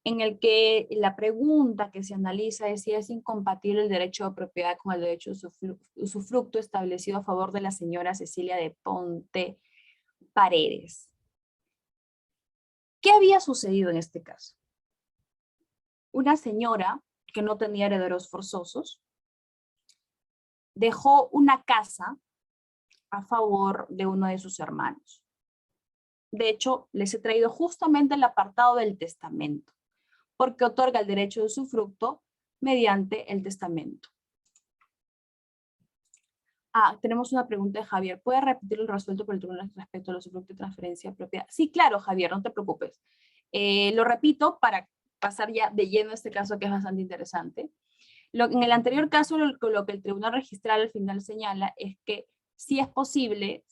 en el que la pregunta que se analiza es si es incompatible el derecho de propiedad con el derecho de usufructo establecido a favor de la señora Cecilia de Ponte Paredes. ¿Qué había sucedido en este caso? Una señora que no tenía herederos forzosos dejó una casa a favor de uno de sus hermanos. De hecho, les he traído justamente el apartado del testamento, porque otorga el derecho de usufructo mediante el testamento. Tenemos una pregunta de Javier. ¿Puede repetir el resuelto por el tribunal respecto al usufructo y transferencia de propiedad? Sí, claro, Javier, no te preocupes. Lo repito para pasar ya de lleno a este caso que es bastante interesante. En el anterior caso, lo que el tribunal registral al final señala es que sí es posible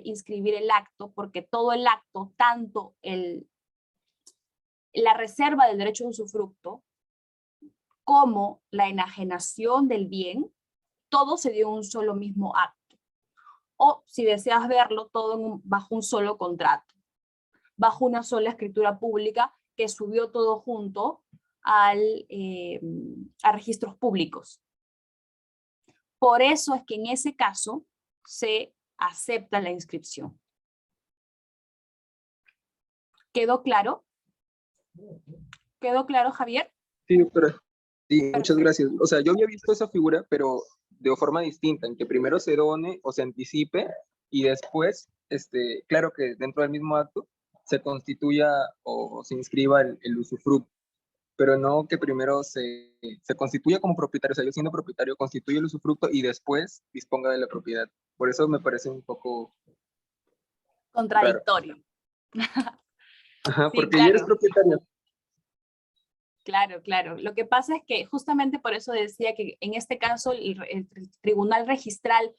inscribir el acto, porque todo el acto, tanto la reserva del derecho de usufructo como la enajenación del bien, todo se dio en un solo mismo acto. O si deseas verlo, todo bajo un solo contrato, bajo una sola escritura pública que subió todo junto a registros públicos. Por eso es que en ese caso se acepta la inscripción. ¿Quedó claro? ¿Quedó claro, Javier? Sí, doctora. Sí, muchas Perfecto. gracias. O sea, yo había visto esa figura, pero de forma distinta, en que primero se done o se anticipe y después, claro que dentro del mismo acto se constituya o se inscriba el usufructo, pero no que primero se constituya como propietario, o sea, yo siendo propietario constituye el usufructo y después disponga de la propiedad. Por eso me parece un poco contradictorio. Ajá, Sí, porque ya eres claro. propietario. Claro, claro. Lo que pasa es que justamente por eso decía que en este caso el tribunal registral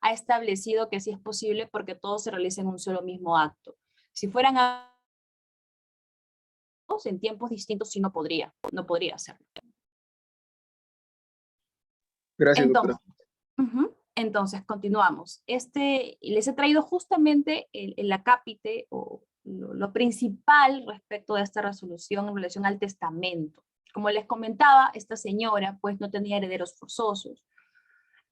ha establecido que sí es posible porque todo se realiza en un solo mismo acto. Si fueran en tiempos distintos, sí no podría hacerlo. Gracias, doctora. Entonces, entonces continuamos. Les he traído justamente el acápite o lo principal respecto de esta resolución en relación al testamento. Como les comentaba, esta señora pues no tenía herederos forzosos.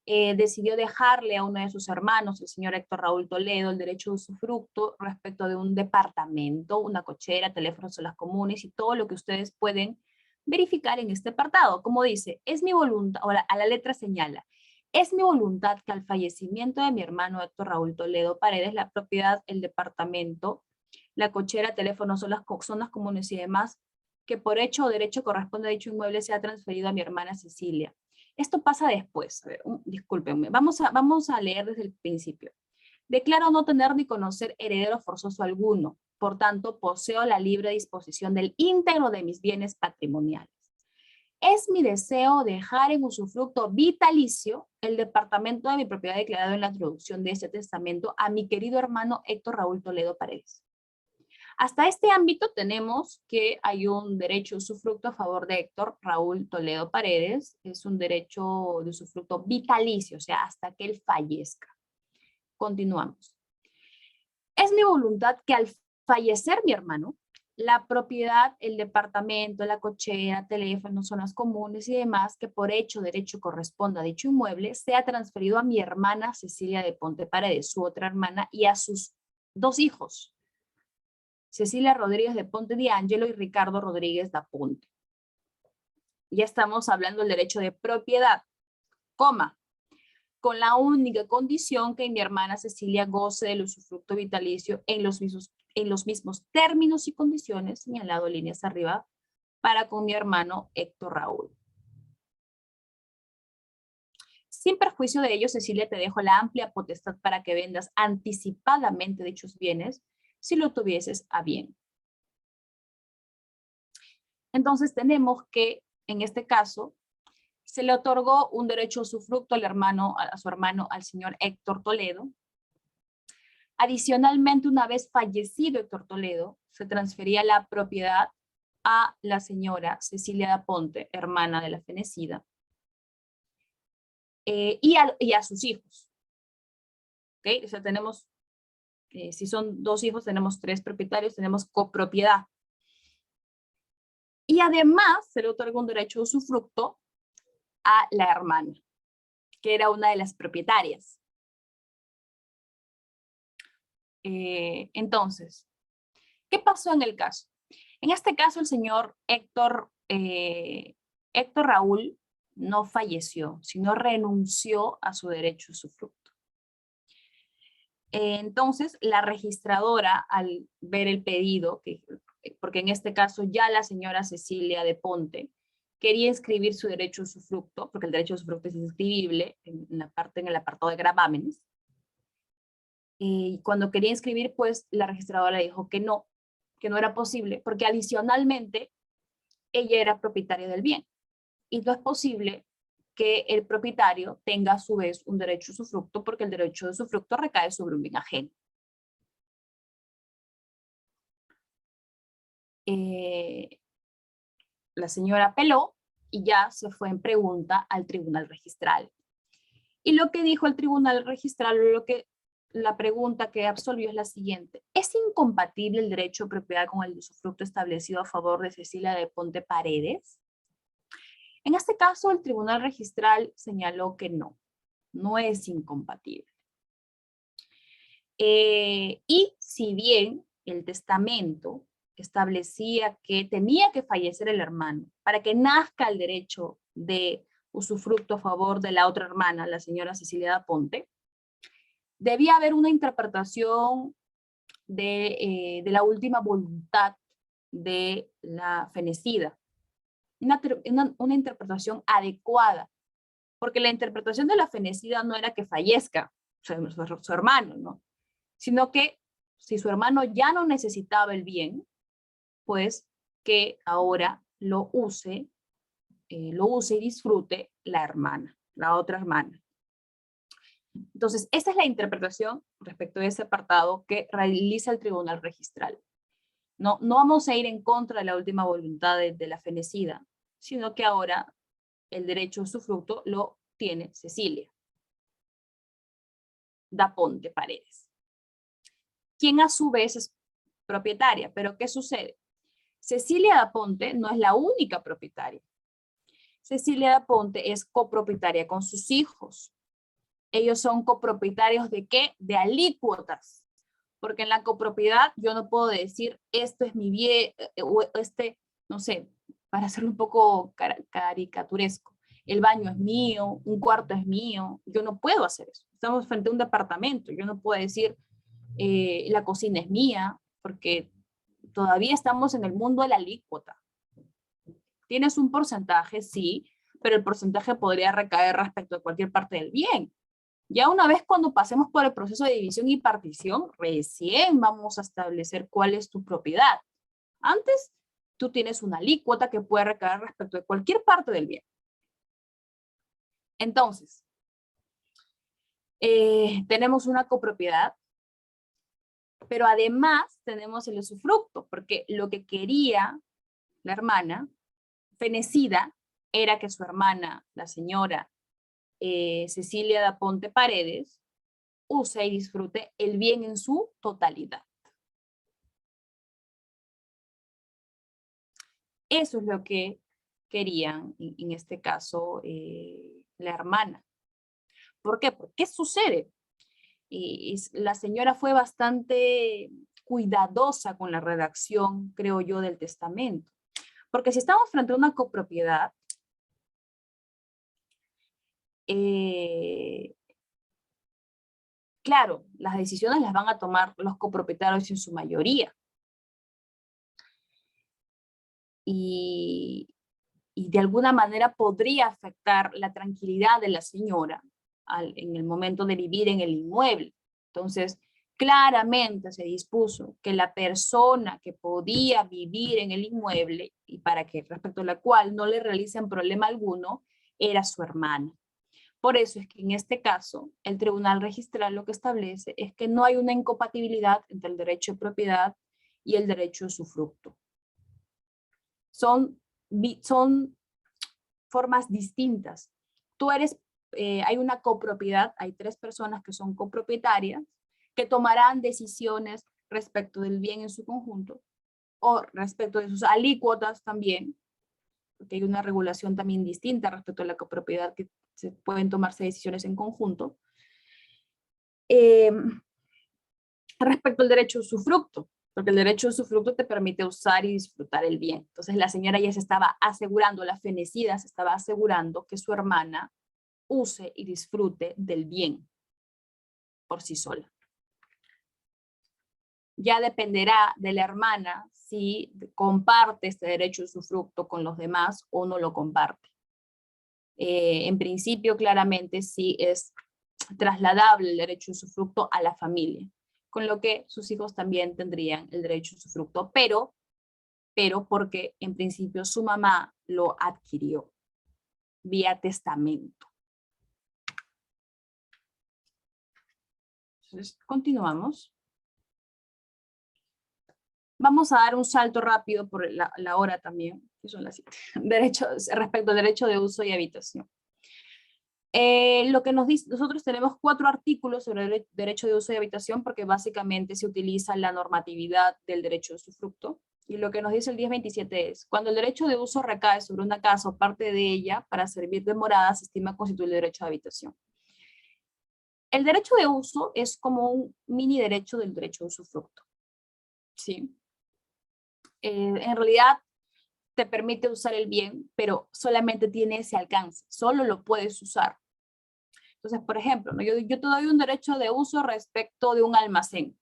Decidió dejarle a uno de sus hermanos, el señor Héctor Raúl Toledo, el derecho de usufructo respecto de un departamento, una cochera, teléfonos en las comunes y todo lo que ustedes pueden verificar en este apartado. Como dice, es mi voluntad, a la letra señala, es mi voluntad que al fallecimiento de mi hermano Héctor Raúl Toledo Paredes, la propiedad, el departamento, la cochera, teléfonos, zonas comunes y demás, que por hecho o derecho corresponde a dicho inmueble sea transferido a mi hermana Cecilia. Esto pasa después. A ver, discúlpenme. Vamos a leer desde el principio. Declaro no tener ni conocer heredero forzoso alguno. Por tanto, poseo la libre disposición del íntegro de mis bienes patrimoniales. Es mi deseo dejar en usufructo vitalicio el departamento de mi propiedad declarado en la introducción de este testamento a mi querido hermano Héctor Raúl Toledo Paredes. Hasta este ámbito tenemos que hay un derecho de usufructo a favor de Héctor Raúl Toledo Paredes. Es un derecho de usufructo vitalicio, o sea, hasta que él fallezca. Continuamos. Es mi voluntad que al fallecer mi hermano, la propiedad, el departamento, la cochera, teléfonos, zonas comunes y demás que por hecho derecho corresponda a dicho inmueble, sea transferido a mi hermana Cecilia de Ponte Paredes, su otra hermana, y a sus 2 hijos. Cecilia Rodríguez de Ponte de Angelo y Ricardo Rodríguez da Ponte. Ya estamos hablando del derecho de propiedad, coma, con la única condición que mi hermana Cecilia goce del usufructo vitalicio en los mismos términos y condiciones señalado líneas arriba para con mi hermano Héctor Raúl. Sin perjuicio de ello, Cecilia, te dejo la amplia potestad para que vendas anticipadamente dichos bienes si lo tuvieses a bien. Entonces tenemos que, en este caso, se le otorgó un derecho a usufructo a su hermano, al señor Héctor Toledo. Adicionalmente, una vez fallecido Héctor Toledo, se transfería la propiedad a la señora Cecilia da Ponte, hermana de la fenecida, y a sus hijos. ¿Okay? O sea, tenemos, si son 2 hijos, tenemos 3 propietarios, tenemos copropiedad. Y además se le otorga un derecho de usufructo a la hermana, que era una de las propietarias. Entonces, ¿qué pasó en el caso? En este caso, el señor Héctor Raúl no falleció, sino renunció a su derecho de usufructo. Entonces, la registradora, al ver el pedido, porque en este caso ya la señora Cecilia de Ponte quería inscribir su derecho de usufructo, porque el derecho de usufructo es inscribible en el apartado de gravámenes. Y cuando quería inscribir, pues la registradora le dijo que no era posible, porque adicionalmente ella era propietaria del bien. Y no es posible que el propietario tenga a su vez un derecho de usufructo, porque el derecho de usufructo recae sobre un bien ajeno. La señora apeló y ya se fue en pregunta al tribunal registral. Y lo que dijo el tribunal registral, la pregunta que absolvió es la siguiente: ¿es incompatible el derecho de propiedad con el usufructo establecido a favor de Cecilia de Ponte Paredes? En este caso, el tribunal registral señaló que no es incompatible. Y si bien el testamento establecía que tenía que fallecer el hermano para que nazca el derecho de usufructo a favor de la otra hermana, la señora Cecilia da Ponte, debía haber una interpretación de la última voluntad de la fenecida. Una interpretación adecuada, porque la interpretación de la fenecida no era que fallezca su hermano, ¿no? Sino que si su hermano ya no necesitaba el bien, pues que ahora lo use y disfrute la hermana, la otra hermana. Entonces, esta es la interpretación respecto de ese apartado que realiza el tribunal registral. No vamos a ir en contra de la última voluntad de la fenecida, sino que ahora el derecho a usufructo lo tiene Cecilia da Ponte Paredes, quien a su vez es propietaria. Pero ¿qué sucede? Cecilia da Ponte no es la única propietaria. Cecilia da Ponte es copropietaria con sus hijos. Ellos son copropietarios ¿de qué? De alícuotas. Porque en la copropiedad yo no puedo decir esto es mi bien, o no sé, para hacerlo un poco caricaturesco. El baño es mío, un cuarto es mío. Yo no puedo hacer eso. Estamos frente a un departamento. Yo no puedo decir la cocina es mía, porque todavía estamos en el mundo de la alícuota. Tienes un porcentaje, sí, pero el porcentaje podría recaer respecto a cualquier parte del bien. Ya una vez cuando pasemos por el proceso de división y partición, recién vamos a establecer cuál es tu propiedad. Antes, tú tienes una alícuota que puede recaer respecto de cualquier parte del bien. Entonces, tenemos una copropiedad, pero además tenemos el usufructo, porque lo que quería la hermana fenecida era que su hermana, la señora Cecilia da Ponte Paredes, use y disfrute el bien en su totalidad. Eso es lo que querían, en este caso, la hermana. ¿Por qué? ¿Qué sucede? La señora fue bastante cuidadosa con la redacción, creo yo, del testamento. Porque si estamos frente a una copropiedad, claro, las decisiones las van a tomar los copropietarios en su mayoría. Y de alguna manera podría afectar la tranquilidad de la señora en el momento de vivir en el inmueble. Entonces, claramente se dispuso que la persona que podía vivir en el inmueble y para que respecto a la cual no le realicen problema alguno, era su hermana. Por eso es que en este caso, el tribunal registral lo que establece es que no hay una incompatibilidad entre el derecho de propiedad y el derecho de usufructo. Son formas distintas. Hay una copropiedad, hay 3 personas que son copropietarias, que tomarán decisiones respecto del bien en su conjunto, o respecto de sus alícuotas también, porque hay una regulación también distinta respecto a la copropiedad, que se pueden tomarse decisiones en conjunto. Respecto al derecho de usufructo, porque el derecho de usufructo te permite usar y disfrutar el bien. Entonces la señora ya se estaba asegurando, la fenecida se estaba asegurando que su hermana use y disfrute del bien por sí sola. Ya dependerá de la hermana si comparte este derecho de usufructo con los demás o no lo comparte. En principio, claramente sí es trasladable el derecho de usufructo a la familia, con lo que sus hijos también tendrían el derecho de usufructo, pero porque en principio su mamá lo adquirió vía testamento. Entonces, continuamos. Vamos a dar un salto rápido por la hora también, que son las 7. Respecto al derecho de uso y habitación. Lo que nos dice, nosotros tenemos 4 artículos sobre el derecho de uso y habitación porque básicamente se utiliza la normatividad del derecho de usufructo. Y lo que nos dice el 1027 es, cuando el derecho de uso recae sobre una casa o parte de ella para servir de morada, se estima constituir el derecho de habitación. El derecho de uso es como un mini derecho del derecho de usufructo. ¿Sí? En realidad te permite usar el bien, pero solamente tiene ese alcance, solo lo puedes usar. Entonces, por ejemplo, ¿no? yo te doy un derecho de uso respecto de un almacén.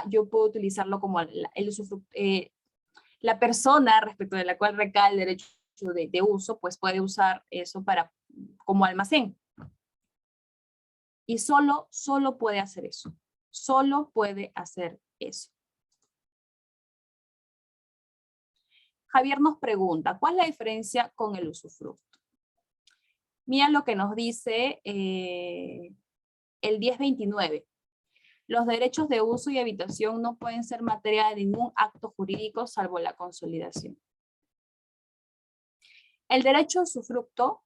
Yo puedo utilizarlo como la persona respecto de la cual recae el derecho de uso, pues puede usar eso como almacén. Y solo puede hacer eso. Solo puede hacer eso. Javier nos pregunta, ¿cuál es la diferencia con el usufructo? Mira lo que nos dice el 1029. Los derechos de uso y habitación no pueden ser materia de ningún acto jurídico salvo la consolidación. El derecho de usufructo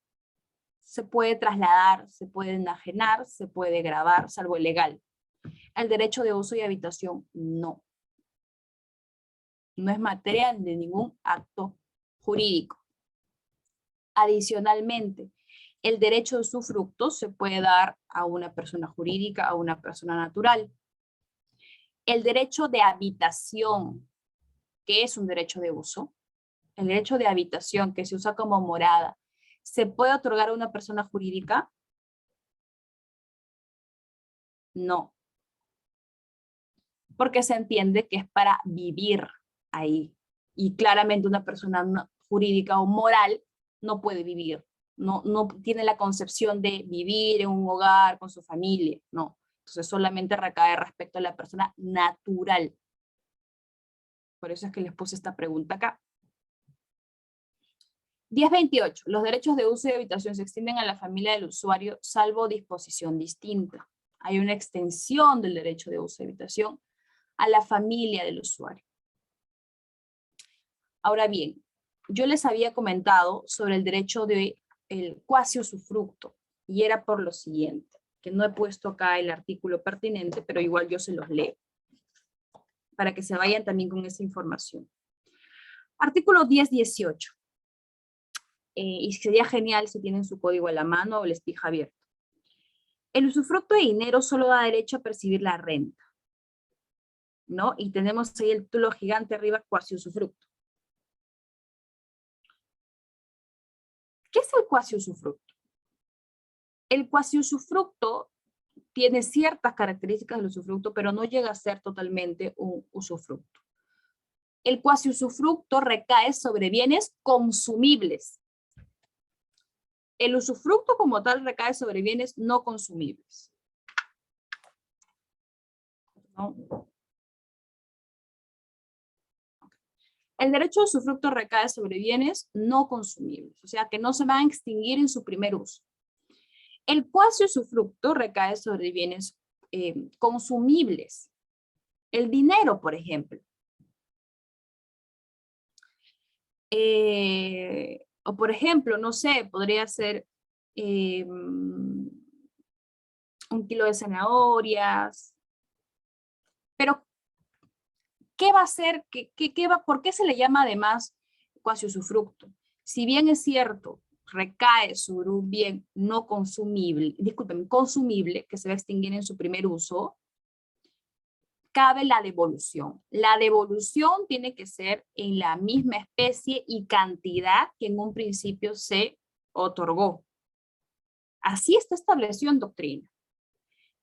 se puede trasladar, se puede enajenar, se puede gravar, salvo el legal. El derecho de uso y habitación no. No es materia de ningún acto jurídico. Adicionalmente, el derecho de usufructo se puede dar a una persona jurídica, a una persona natural. El derecho de habitación, que es un derecho de uso, el derecho de habitación que se usa como morada, ¿se puede otorgar a una persona jurídica? No. Porque se entiende que es para vivir ahí. Y claramente una persona jurídica o moral no puede vivir. No tiene la concepción de vivir en un hogar con su familia. No. Entonces solamente recae respecto a la persona natural. Por eso es que les puse esta pregunta acá. 1028. Los derechos de uso y habitación se extienden a la familia del usuario salvo disposición distinta. Hay una extensión del derecho de uso y habitación a la familia del usuario. Ahora bien, yo les había comentado sobre el derecho del cuasi usufructo y era por lo siguiente, que no he puesto acá el artículo pertinente, pero igual yo se los leo para que se vayan también con esa información. Artículo 1018. Y sería genial si tienen su código a la mano o el espija abierto. El usufructo de dinero solo da derecho a percibir la renta. ¿no? Y tenemos ahí el título gigante arriba, cuasi usufructo. ¿Qué es el cuasi usufructo? El cuasi usufructo tiene ciertas características del usufructo, pero no llega a ser totalmente un usufructo. El cuasi usufructo recae sobre bienes consumibles. El usufructo como tal recae sobre bienes no consumibles. ¿No? El derecho de usufructo recae sobre bienes no consumibles, o sea que no se van a extinguir en su primer uso. El cuasi usufructo recae sobre bienes consumibles. El dinero, por ejemplo. O por ejemplo, no sé, podría ser un kilo de zanahorias. Pero, ¿qué va a ser? ¿Por qué se le llama además cuasi usufructo? Si bien es cierto, recae sobre un bien no consumible, disculpen, consumible, que se va a extinguir en su primer uso, cabe la devolución. La devolución tiene que ser en la misma especie y cantidad que en un principio se otorgó. Así está establecido en doctrina.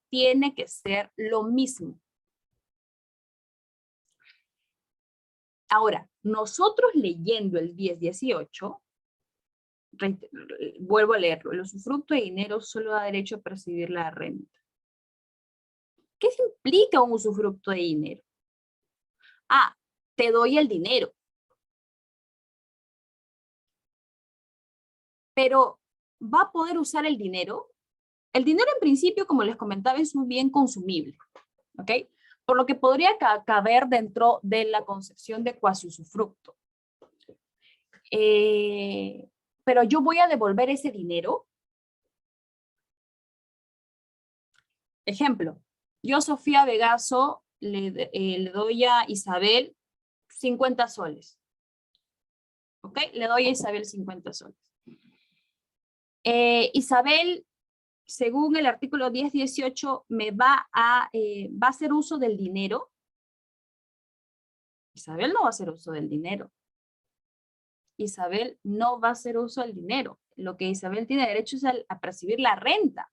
Tiene que ser lo mismo. Ahora, nosotros leyendo el 10.18, vuelvo a leerlo, el usufructo de dinero solo da derecho a percibir la renta. ¿Qué implica un usufructo de dinero? Ah, te doy el dinero. Pero, ¿va a poder usar el dinero? El dinero en principio, como les comentaba, es un bien consumible, ¿ok? Por lo que podría caber dentro de la concepción de cuasi usufructo. Pero yo voy a devolver ese dinero. Ejemplo, yo, Sofía Vegaso, le doy a Isabel 50 soles. ¿Ok? Le doy a Isabel 50 soles. Isabel, según el artículo 10.18, me va a hacer uso del dinero. Isabel no va a hacer uso del dinero. Isabel no va a hacer uso del dinero. Lo que Isabel tiene derecho es a percibir la renta.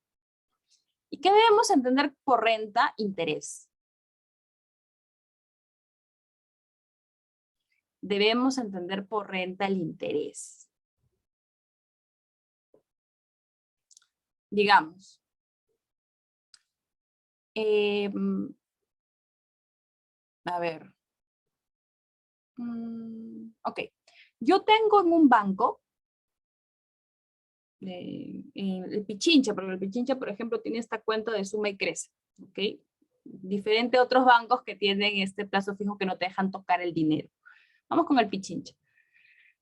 ¿Y qué debemos entender por renta? Interés. Debemos entender por renta el interés. Digamos, a ver, ok, yo tengo en un banco el Pichincha, porque el Pichincha, por ejemplo, tiene esta cuenta de suma y crece, ok, diferente a otros bancos que tienen este plazo fijo que no te dejan tocar el dinero. Vamos con el Pichincha.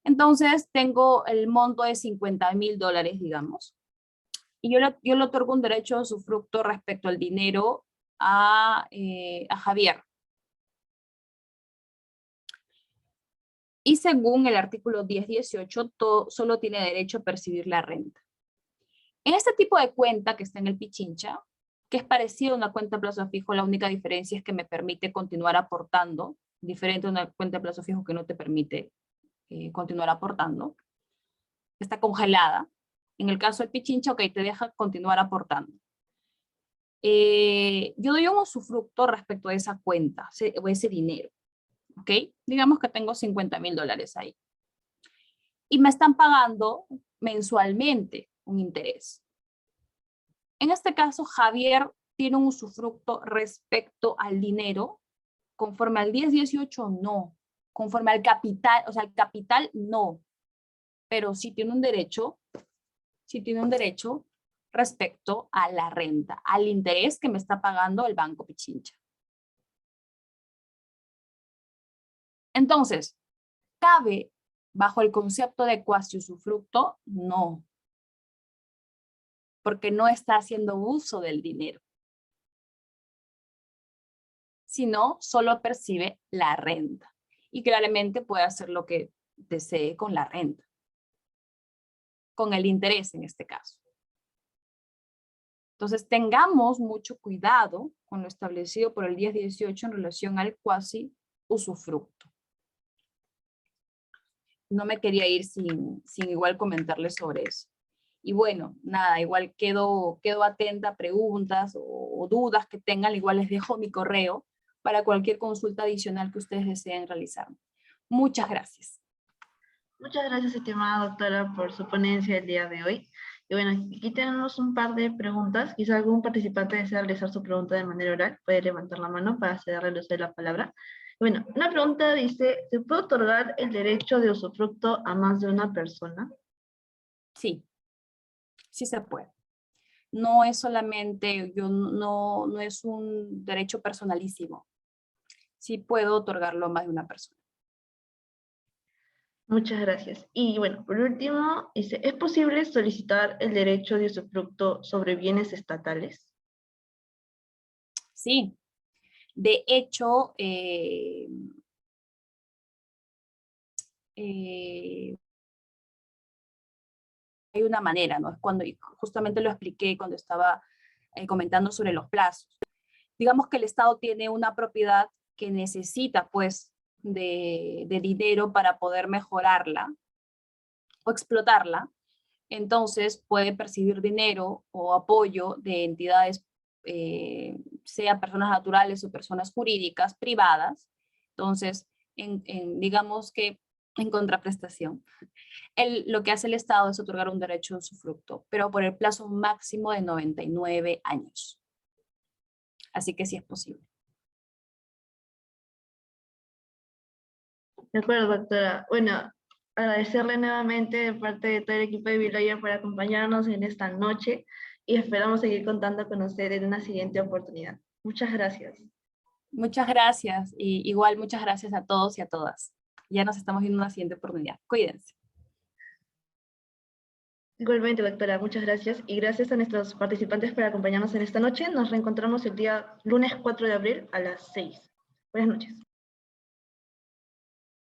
Entonces, tengo el monto de $50,000, digamos, y yo le otorgo un derecho de usufructo respecto al dinero a Javier. Y según el artículo 10.18, solo tiene derecho a percibir la renta. En este tipo de cuenta que está en el Pichincha, que es parecido a una cuenta a plazo fijo, la única diferencia es que me permite continuar aportando, diferente a una cuenta a plazo fijo que no te permite continuar aportando. Está congelada. En el caso del Pichincha, ok, te deja continuar aportando. Yo doy un usufructo respecto a esa cuenta, o ese dinero. ¿Ok? Digamos que tengo $50,000 ahí. Y me están pagando mensualmente un interés. En este caso, Javier tiene un usufructo respecto al dinero. Conforme al 10.18, no. Conforme al capital, o sea, el capital, no. Pero sí tiene un derecho respecto a la renta, al interés que me está pagando el Banco Pichincha. Entonces, ¿cabe bajo el concepto de cuasi usufructo? No, porque no está haciendo uso del dinero, sino solo percibe la renta. Y claramente puede hacer lo que desee con la renta, con el interés en este caso. Entonces, tengamos mucho cuidado con lo establecido por el 1018 en relación al cuasi usufructo. No me quería ir sin igual comentarles sobre eso. Y bueno, nada, igual quedo atenta a preguntas o dudas que tengan, igual les dejo mi correo para cualquier consulta adicional que ustedes deseen realizar. Muchas gracias. Muchas gracias, estimada doctora, por su ponencia el día de hoy. Y bueno, aquí tenemos un par de preguntas. Quizá algún participante desea realizar su pregunta de manera oral. Puede levantar la mano para cederle el uso de la palabra. Bueno, una pregunta dice, ¿se puede otorgar el derecho de usufructo a más de una persona? Sí, sí se puede. No es solamente, no es un derecho personalísimo. Sí puedo otorgarlo a más de una persona. Muchas gracias. Y bueno, por último, dice, ¿es posible solicitar el derecho de usufructo sobre bienes estatales? Sí. De hecho, hay una manera, ¿no? Es cuando, justamente lo expliqué cuando estaba comentando sobre los plazos. Digamos que el Estado tiene una propiedad que necesita, pues, de dinero para poder mejorarla o explotarla. Entonces puede percibir dinero o apoyo de entidades, sea personas naturales o personas jurídicas privadas. Entonces, digamos que en contraprestación, lo que hace el Estado es otorgar un derecho de usufructo, pero por el plazo máximo de 99 años. Así que sí es posible. De acuerdo, doctora. Bueno, agradecerle nuevamente de parte de todo el equipo de Biloya por acompañarnos en esta noche y esperamos seguir contando con usted en una siguiente oportunidad. Muchas gracias. Muchas gracias y igual muchas gracias a todos y a todas. Ya nos estamos viendo en una siguiente oportunidad. Cuídense. Igualmente, doctora, muchas gracias. Y gracias a nuestros participantes por acompañarnos en esta noche. Nos reencontramos el día lunes 4 de abril a las 6. Buenas noches.